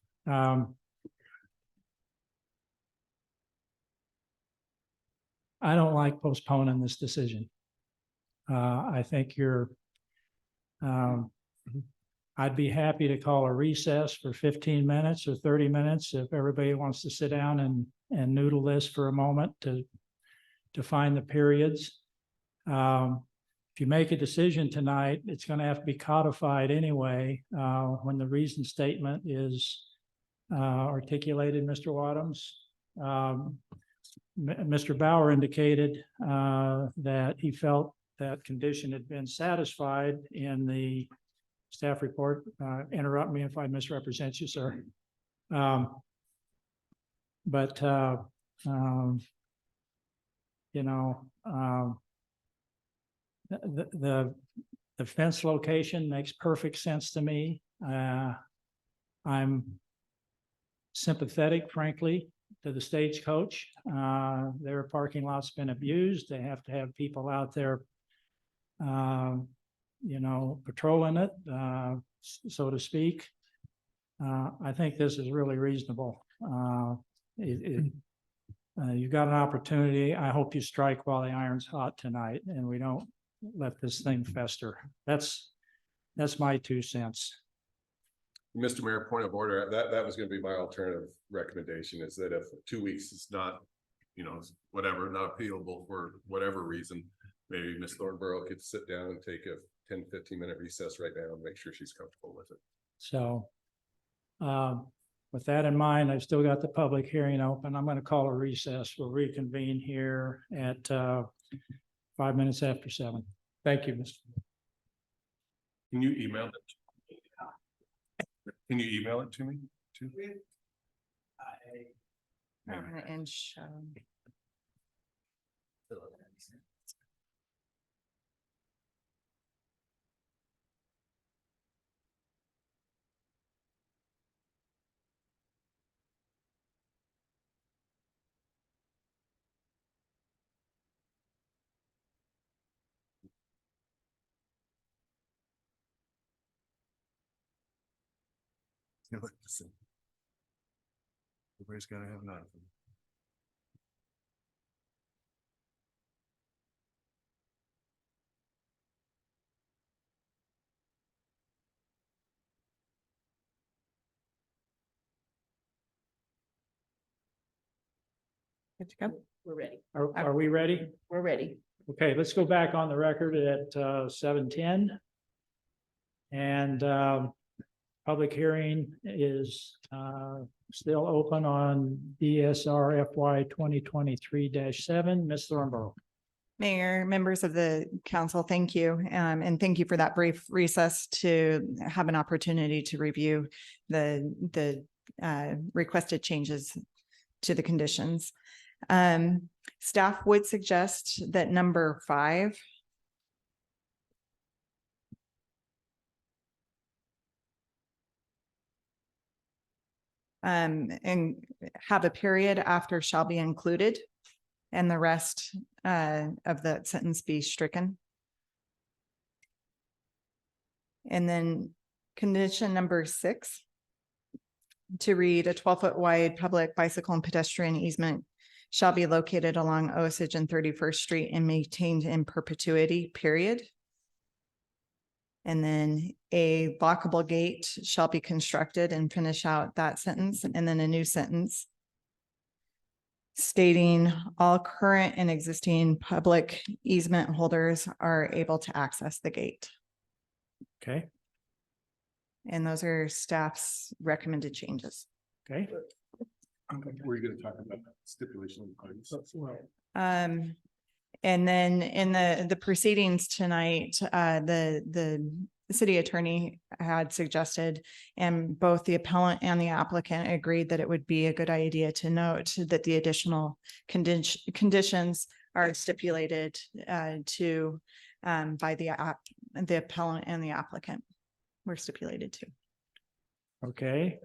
I don't like postponing this decision. I think I'd be happy to call a recess for 15 minutes or 30 minutes if everybody wants to sit down and noodle this for a moment to find the periods. If you make a decision tonight, it's going to have to be codified anyway when the reason statement is articulated, Mr. Wadhams. Mr. Bauer indicated that he felt that condition had been satisfied in the staff report. Interrupt me if I misrepresent you, sir. You know, the fence location makes perfect sense to me. I'm sympathetic, frankly, to the stagecoach. Their parking lot's been abused. They have to have people out there, you know, patrolling it, so to speak. I think this is really reasonable. You've got an opportunity. I hope you strike while the iron's hot tonight and we don't let this thing fester. That's my 2 cents. Mr. Mayor, point of order, that was gonna be my alternative recommendation, is that if 2 weeks is not, you know, whatever, not appealable for whatever reason, maybe Ms. Thornborough could sit down and take a 10-15 minute recess right now and make sure she's comfortable with it. So with that in mind, I've still got the public hearing open. I'm going to call a recess. We'll reconvene here at 5 minutes after 7. Thank you, Mr. Can you email it? Can you email it to me too? And Yeah, look, listen. Everybody's gotta have that. good to go. We're ready. Are we ready? We're ready. Okay, let's go back on the record at 7:10. And public hearing is still open on DSR FY 2023-7. Ms. Thornborough. Mayor, members of the council, thank you. And thank you for that brief recess to have an opportunity to review the requested changes to the conditions. Staff would suggest that number 5 and have a period after shall be included, and the rest of the sentence be stricken. And then condition number 6. To read, a 12-foot wide public bicycle and pedestrian easement shall be located along Osage and 31st Street and maintained in perpetuity, period. And then a lockable gate shall be constructed, and finish out that sentence, and then a new sentence stating all current and existing public easement holders are able to access the gate. Okay, And those are staff's recommended changes. okay. Were you gonna talk about stipulation of the parties? And then in the proceedings tonight, the city attorney had suggested, and both the appellant and the applicant agreed that it would be a good idea to note that the additional conditions are stipulated to by the appellant and the applicant were stipulated to. Okay.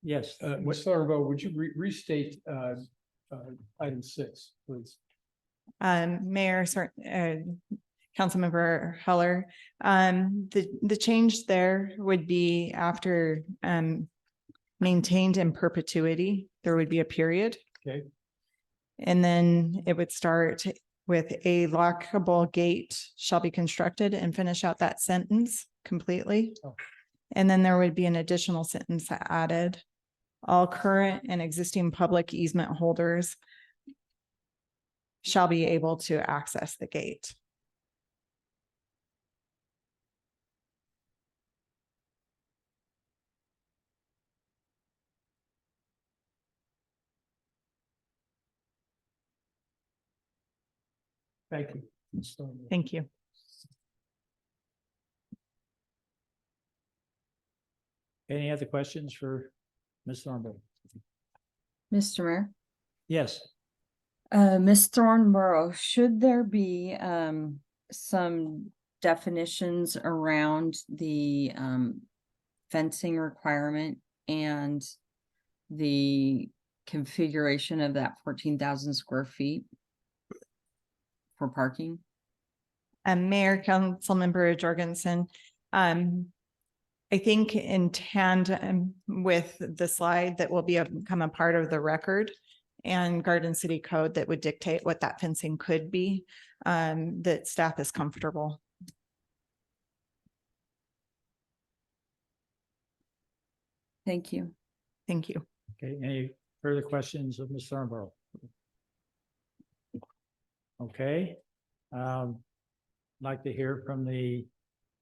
Yes. Ms. Thornbow, would you restate item 6, please? Mayor, Councilmember Heller, the change there would be after maintained in perpetuity, there would be a period. Okay. And then it would start with a lockable gate shall be constructed, and finish out that sentence completely. Oh. And then there would be an additional sentence added. All current and existing public easement holders shall be able to access the gate. Thank you. Ms. Thornbow. Thank you. Any other questions for Ms. Thornberg? Mr. Mayor? Yes. Ms. Thornborough, should there be some definitions around the fencing requirement and the configuration of that 14,000 square feet for parking? Mayor, Councilmember Jorgensen, I think in tandem with the slide that will become a part of the record and Garden City Code that would dictate what that fencing could be, that staff is comfortable. Thank you. Thank you. Okay, any further questions of Ms. Thornborough? Okay. Like to hear from the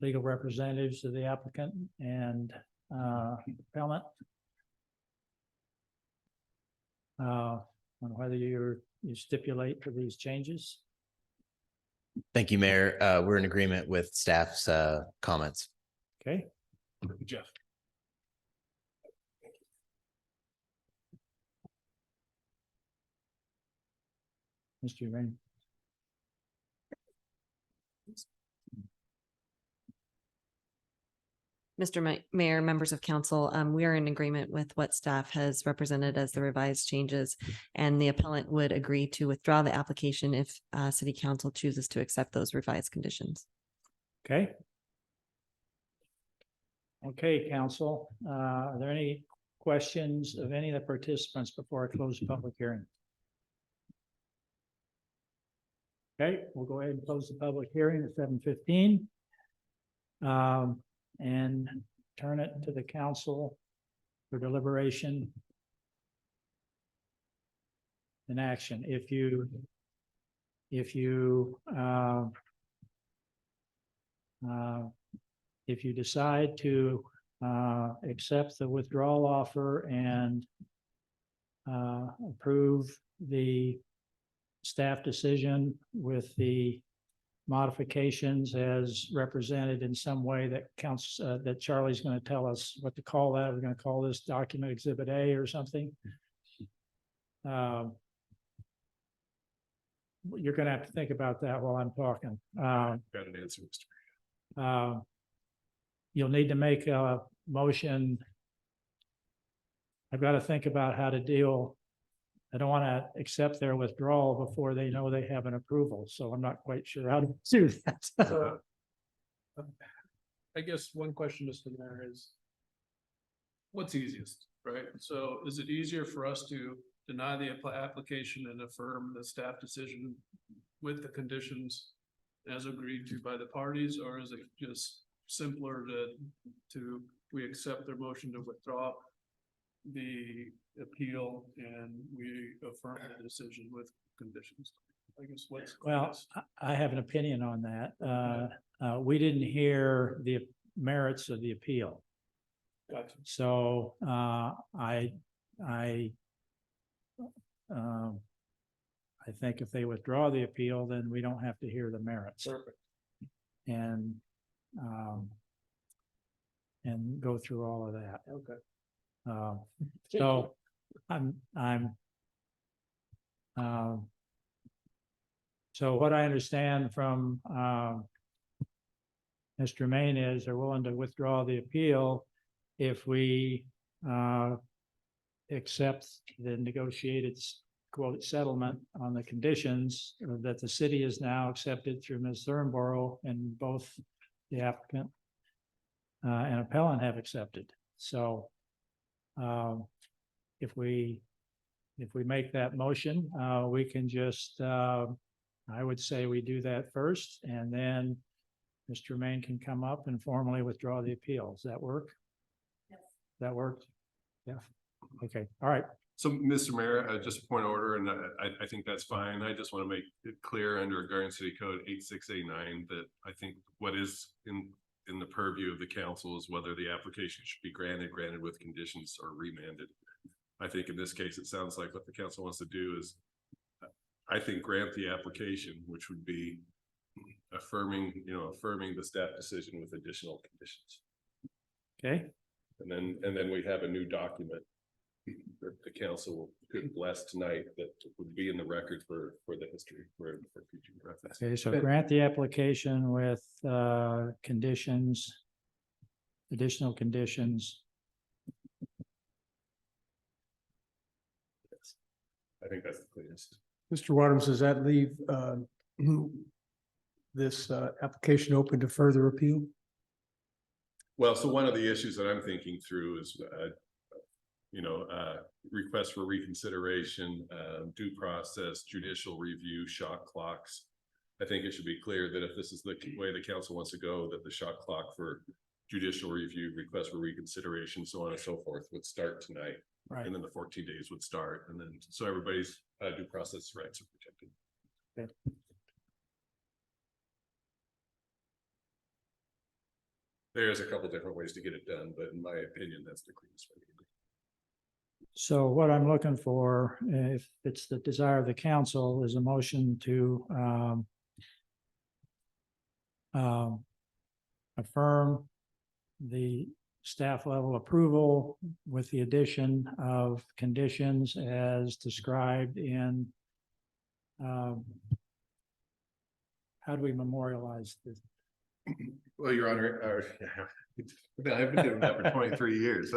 legal representatives of the applicant and appellant. On whether you stipulate for these changes. Thank you, Mayor. We're in agreement with staff's comments. Okay. Jeff. Mr. Rain. Mr. Mayor, members of council, we are in agreement with what staff has represented as the revised changes, and the appellant would agree to withdraw the application if city council chooses to accept those revised conditions. Okay. Okay, council, are there any questions of any of the participants before I close the public hearing? Okay, we'll go ahead and close the public hearing at 7:15. And turn it to the council for deliberation and action. If you decide to accept the withdrawal offer and approve the staff decision with the modifications as represented in some way that counts, that Charlie's going to tell us what to call that. We're going to call this document Exhibit A or something. You're going to have to think about that while I'm talking. Got an answer, Mr. You'll need to make a motion. I've got to think about how to deal. I don't want to accept their withdrawal before they know they have an approval, so I'm not quite sure how to do that. I guess one question, Mr. Mayor, is what's easiest, right? So is it easier for us to deny the application and affirm the staff decision with the conditions as agreed to by the parties, or is it just simpler to we accept their motion to withdraw the appeal and we affirm the decision with conditions? I guess what's. Well, I have an opinion on that. We didn't hear the merits of the appeal. Gotcha. So I think if they withdraw the appeal, then we don't have to hear the merits. Perfect. And go through all of that. Okay. So so what I understand from Mr. Main is they're willing to withdraw the appeal if we accept the negotiated quote settlement on the conditions that the city has now accepted through Ms. Thornborough, and both the applicant and appellant have accepted. So if we make that motion, we can just I would say we do that first, and then Mr. Main can come up and formally withdraw the appeal. Does that work? Yes. That works? Yeah. Okay. All right. So, Mr. Mayor, just a point of order, and I think that's fine. I just want to make it clear under Garden City Code 8689 that I think what is in the purview of the council is whether the application should be granted with conditions, or remanded. I think in this case, it sounds like what the council wants to do is, I think, grant the application, which would be affirming the staff decision with additional conditions. Okay. And then we have a new document that the council could bless tonight that would be in the record for the history for future reference. Okay. So grant the application with conditions, additional conditions. Yes. I think that's the clearest. Mr. Wadums, does that leave this application open to further appeal? Well, so one of the issues that I'm thinking through is, request for reconsideration, due process, judicial review, shot clocks. I think it should be clear that if this is the way the council wants to go, that the shot clock for judicial review, request for reconsideration, so on and so forth, would start tonight. Right. And then the 14 days would start, and then so everybody's due process rights are protected. Okay. There's a couple different ways to get it done, but in my opinion, that's the cleanest way. So what I'm looking for, if it's the desire of the council, is a motion to affirm the staff level approval with the addition of conditions as described in how do we memorialize this? Well, Your Honor, I've been doing that for 23 years.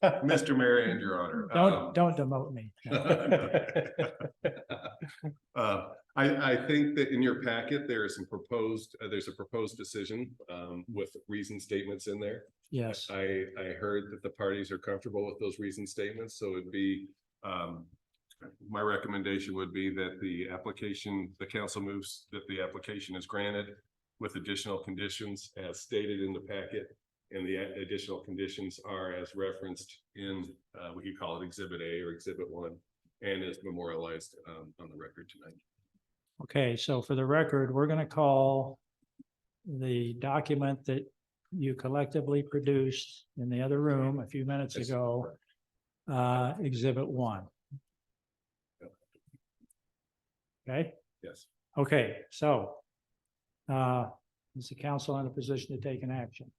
Mr. Mayor and Your Honor. Don't demote me. I think that in your packet, there's a proposed decision with reason statements in there. Yes. I heard that the parties are comfortable with those reason statements, so it'd be my recommendation would be that the council moves that the application is granted with additional conditions as stated in the packet, and the additional conditions are as referenced in what you call it Exhibit A or Exhibit 1, and is memorialized on the record tonight. Okay, so for the record, we're going to call the document that you collectively produced in the other room a few minutes ago, Exhibit 1. Okay? Yes. Okay, so is the council in a position to take an action?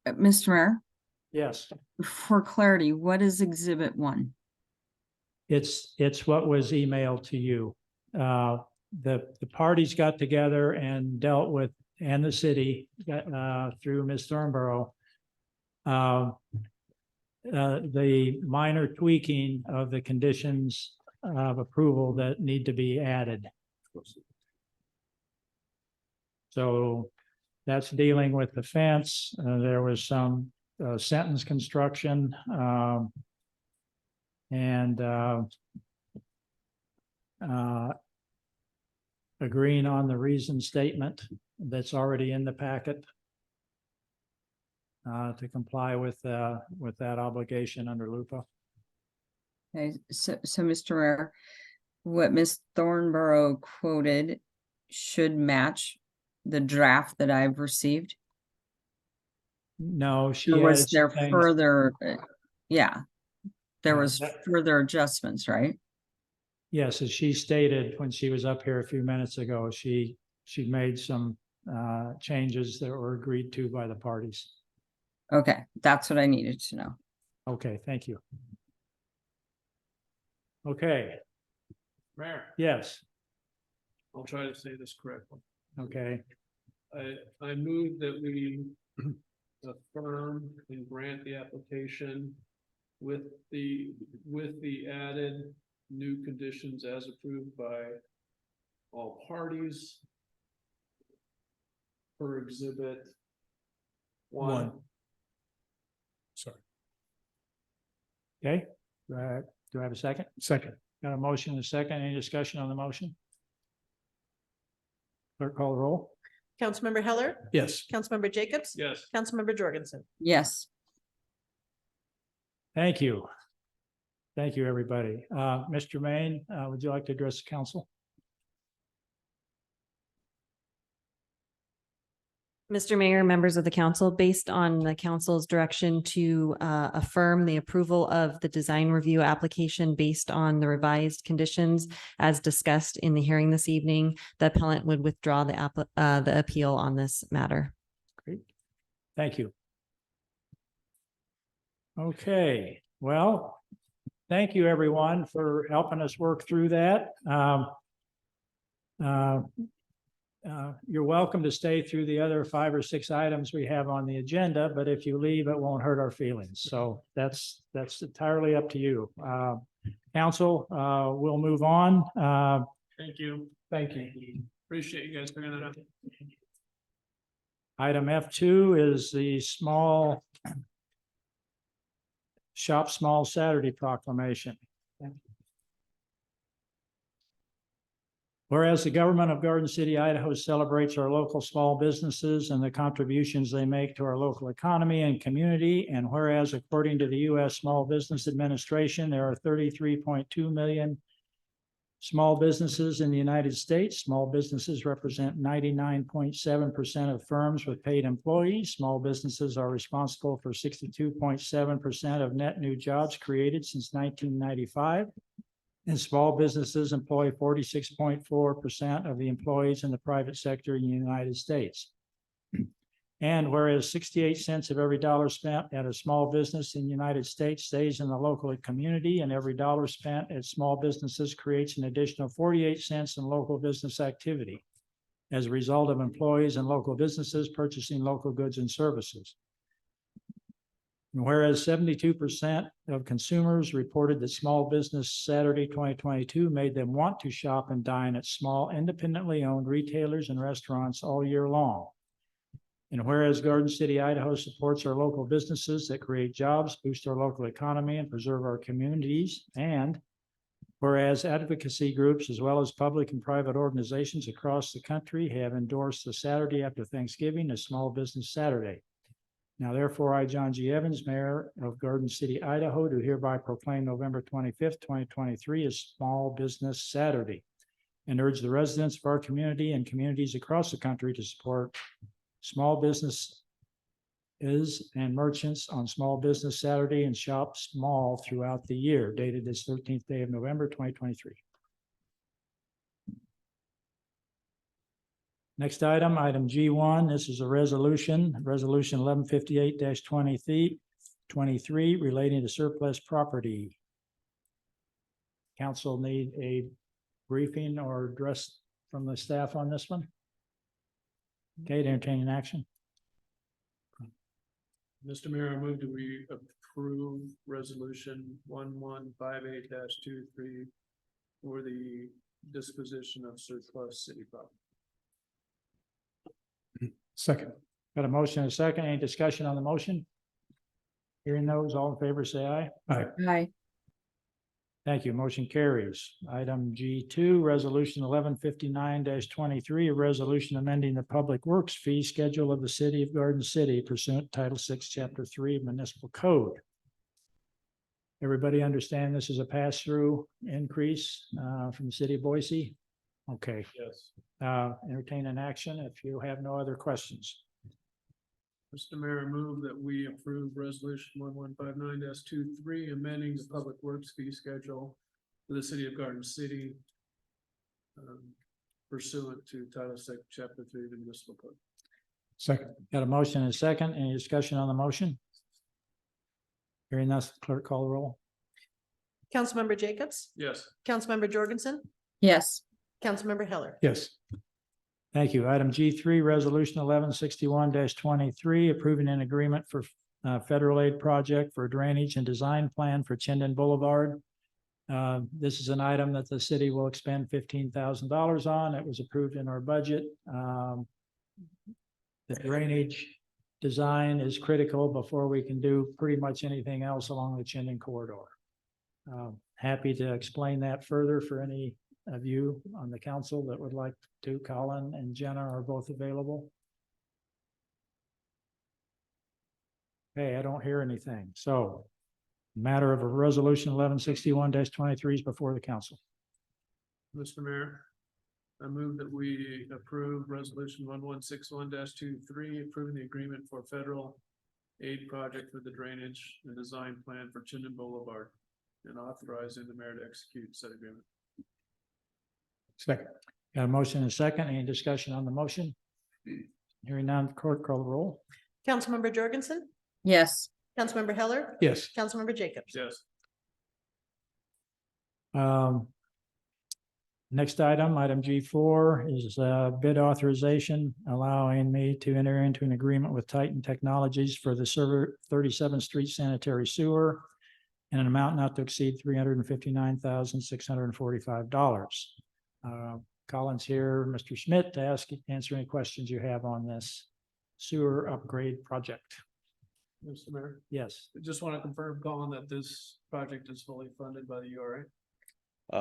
Mr. Mayor, Yes, for clarity, what is Exhibit 1? it's what was emailed to you. The parties got together and dealt with, and the city through Ms. Thornborough, the minor tweaking of the conditions of approval that need to be added. So That's dealing with the fence. There was some sentence construction. And agreeing on the reason statement that's already in the packet to comply with that obligation under LUPA. Okay, so Mr. Mayor, what Ms. Thornborough quoted should match the draft that I've received? No, she Or was added there some things. further, yeah, there Yeah, was further adjustments, right? Yes, as she stated when she was up here a few minutes ago, she made some changes that were agreed to by the parties. Okay, that's what I needed to know. Okay, thank you. Okay, Mayor, yes, I'll try to say this correctly. okay, I move that we affirm and grant the application with the added new conditions as approved by all parties per exhibit one. Sorry. okay. Do I have a second? Second. Got a motion and a second. Any discussion on the motion? Clerk, call the roll. Councilmember Heller, Yes. Councilmember Jacobs, Yes. Councilmember Jorgensen. Yes, Thank you. Thank you, everybody. Mr. Maine, would you like to address the council? Mr. Mayor, members of the council, based on the council's direction to affirm the approval of the design review application based on the revised conditions as discussed in the hearing this evening, the appellant would withdraw the appeal on this matter. Great. Thank you. Okay, well, thank you, everyone, for helping us work through that. You're welcome to stay through the other 5 or 6 items we have on the agenda, but if you leave, it won't hurt our feelings. So that's entirely up to you. Council, we'll move on. Thank you. Thank you. Appreciate you guys bringing that up. Item F2 is the Shop Small Saturday proclamation. Whereas the government of Garden City, Idaho celebrates our local small businesses and the contributions they make to our local economy and community. And whereas according to the U.S. Small Business Administration, there are 33.2 million small businesses in the United States. Small businesses represent 99.7% of firms with paid employees. Small businesses are responsible for 62.7% of net new jobs created since 1995. And small businesses employ 46.4% of the employees in the private sector in the United States. And whereas 68 cents of every dollar spent at a small business in the United States stays in the local community, and every dollar spent at small businesses creates an additional 48 cents in local business activity as a result of employees and local businesses purchasing local goods and services. And whereas 72% of consumers reported that Small Business Saturday 2022 made them want to shop and dine at small independently owned retailers and restaurants all year long. And whereas Garden City, Idaho supports our local businesses that create jobs, boost our local economy, and preserve our communities. And whereas advocacy groups, as well as public and private organizations across the country, have endorsed the Saturday after Thanksgiving as Small Business Saturday. Now, therefore, I, John G. Evans, Mayor of Garden City, Idaho, do hereby proclaim November 25th, 2023 as Small Business Saturday and urge the residents of our community and communities across the country to support small businesses and merchants on Small Business Saturday and shop small throughout the year, dated this 13th day of November, 2023. Next item, item G1. This is a resolution 1158-23 relating to surplus property. Council need a briefing or address from the staff on this one? Okay, to entertain an action. Mr. Mayor, I move that we approve resolution 1158-23 for the disposition of surplus city property. Second. Got a motion and a second. Any discussion on the motion? Hearing those, all in favor, say aye. Aye. Aye. Thank you. Motion carries. Item G2, Resolution 1159-23, a resolution amending the Public Works fee schedule of the City of Garden City pursuant to Title 6, Chapter 3 of Municipal Code. Everybody understand this is a pass-through increase from the City of Boise? Okay. Yes. Entertain an action if you have no other questions. Mr. Mayor, I move that we approve resolution 1159-23, amending the public works fee schedule for the city of Garden City. Pursuant to Title 6, Chapter 3 of the Municipal Code. Second. Got a motion and a second. Any discussion on the motion? Hearing none, clerk call the roll. Councilmember Jacobs, Yes. Councilmember Jorgensen, Yes. Councilmember Heller. Yes. Thank you. Item G3, Resolution 1161-23, approving an agreement for federal aid project for drainage and design plan for Chinden Boulevard. This is an item that the city will expend $15,000 on. It was approved in our budget. The drainage design is critical before we can do pretty much anything else along the Chinden corridor. Happy to explain that further for any of you on the council that would like to. Colin and Jenna are both available. Okay, I don't hear anything. So matter of a resolution 1161-23 is before the council. Mr. Mayor, I move that we approve resolution 1161-23, approving the agreement for federal aid project for the drainage and design plan for Chinden Boulevard and authorizing the mayor to execute said agreement. Second. Got a motion and a second. Any discussion on the motion? Hearing none, clerk call the roll. Councilmember Jorgensen, Yes. Councilmember Heller, Yes. Councilmember Jacobs. Yes. Next item, item G4 is bid authorization, allowing me to enter into an agreement with Titan Technologies for the server 37th Street sanitary sewer in an amount not to exceed $359,645. Colin's here, Mr. Schmidt, to answer any questions you have on this sewer upgrade project. Mr. Mayor, Yes. I just want to confirm, Colin, that this project is fully funded by the URA.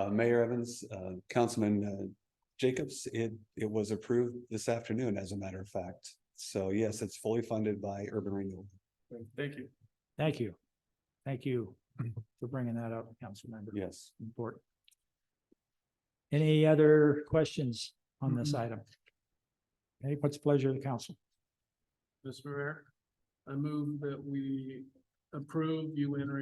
Mayor Evans, Councilman Jacobs, it was approved this afternoon, as a matter of fact. So yes, it's fully funded by Urban Renewal. Thank you. Thank you. Thank you for bringing that up, Councilmember. Yes. Important. Any other questions on this item? Okay, what's the pleasure of the council? Mr. Mayor, I move that we approve Mayor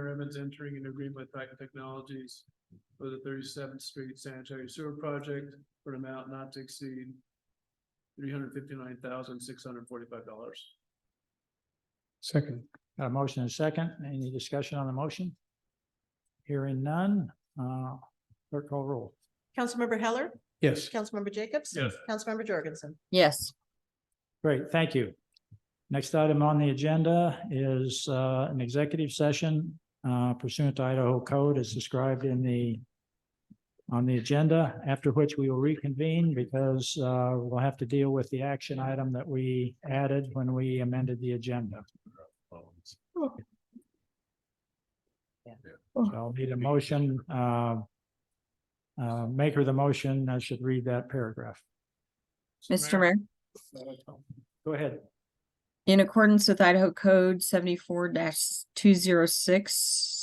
Evans entering an agreement with Titan Technologies for the 37th Street sanitary sewer project for an amount not to exceed $359,645. Second. Got a motion and a second. Any discussion on the motion? Hearing none, clerk call roll. Councilmember Heller, Yes. Councilmember Jacobs. Yes. Councilmember Jorgensen. Yes. Great, thank you. Next item on the agenda is an executive session pursuant to Idaho code as described on the agenda, after which we will reconvene because we'll have to deal with the action item that we added when we amended the agenda. So I'll need a motion. Maker of the motion, I should read that paragraph. Mr. Mayor, Go ahead. in accordance with Idaho Code 74-206,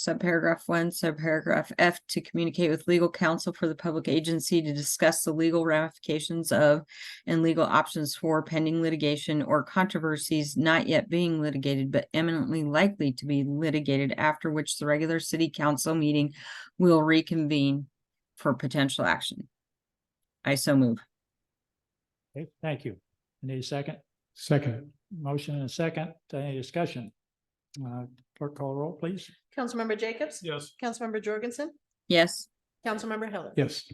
subparagraph 1, subparagraph F, to communicate with legal counsel for the public agency to discuss the legal ramifications of and legal options for pending litigation or controversies not yet being litigated but eminently likely to be litigated, after which the regular city council meeting will reconvene for potential action. I so move. Okay, thank you. Need a second? Second. Motion and a second. Any discussion? Clerk call roll, please. Councilmember Jacobs. Yes. Councilmember Jorgensen, Yes. Councilmember Heller. Yes.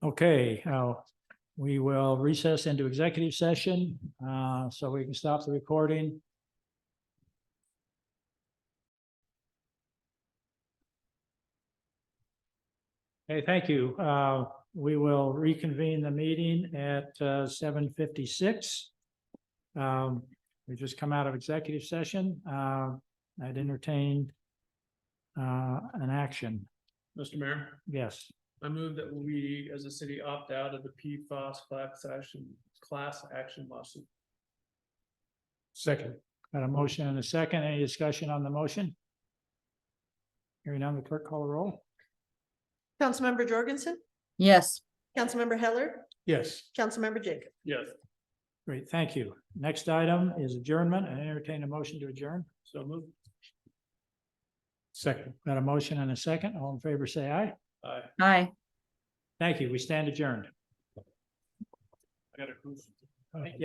Okay, we will recess into executive session so we can stop the recording. Okay, thank you. we will reconvene the meeting at 7:56. We just come out of executive session. I'd entertain an action. Mr. Mayor, Yes. I move that we, as a city, opt out of the PFAS class action lawsuit. Second. Got a motion and a second. Any discussion on the motion? Hearing none, the clerk call the roll. Councilmember Jorgensen, Yes. Councilmember Heller, Yes. Councilmember Jacob. Yes, Great, thank you. Next item is adjournment and entertain a motion to adjourn. so move. Second. Got a motion and a second. All in favor, say aye. Aye. Aye. Thank you. We stand adjourned. I got a cruise. Yep.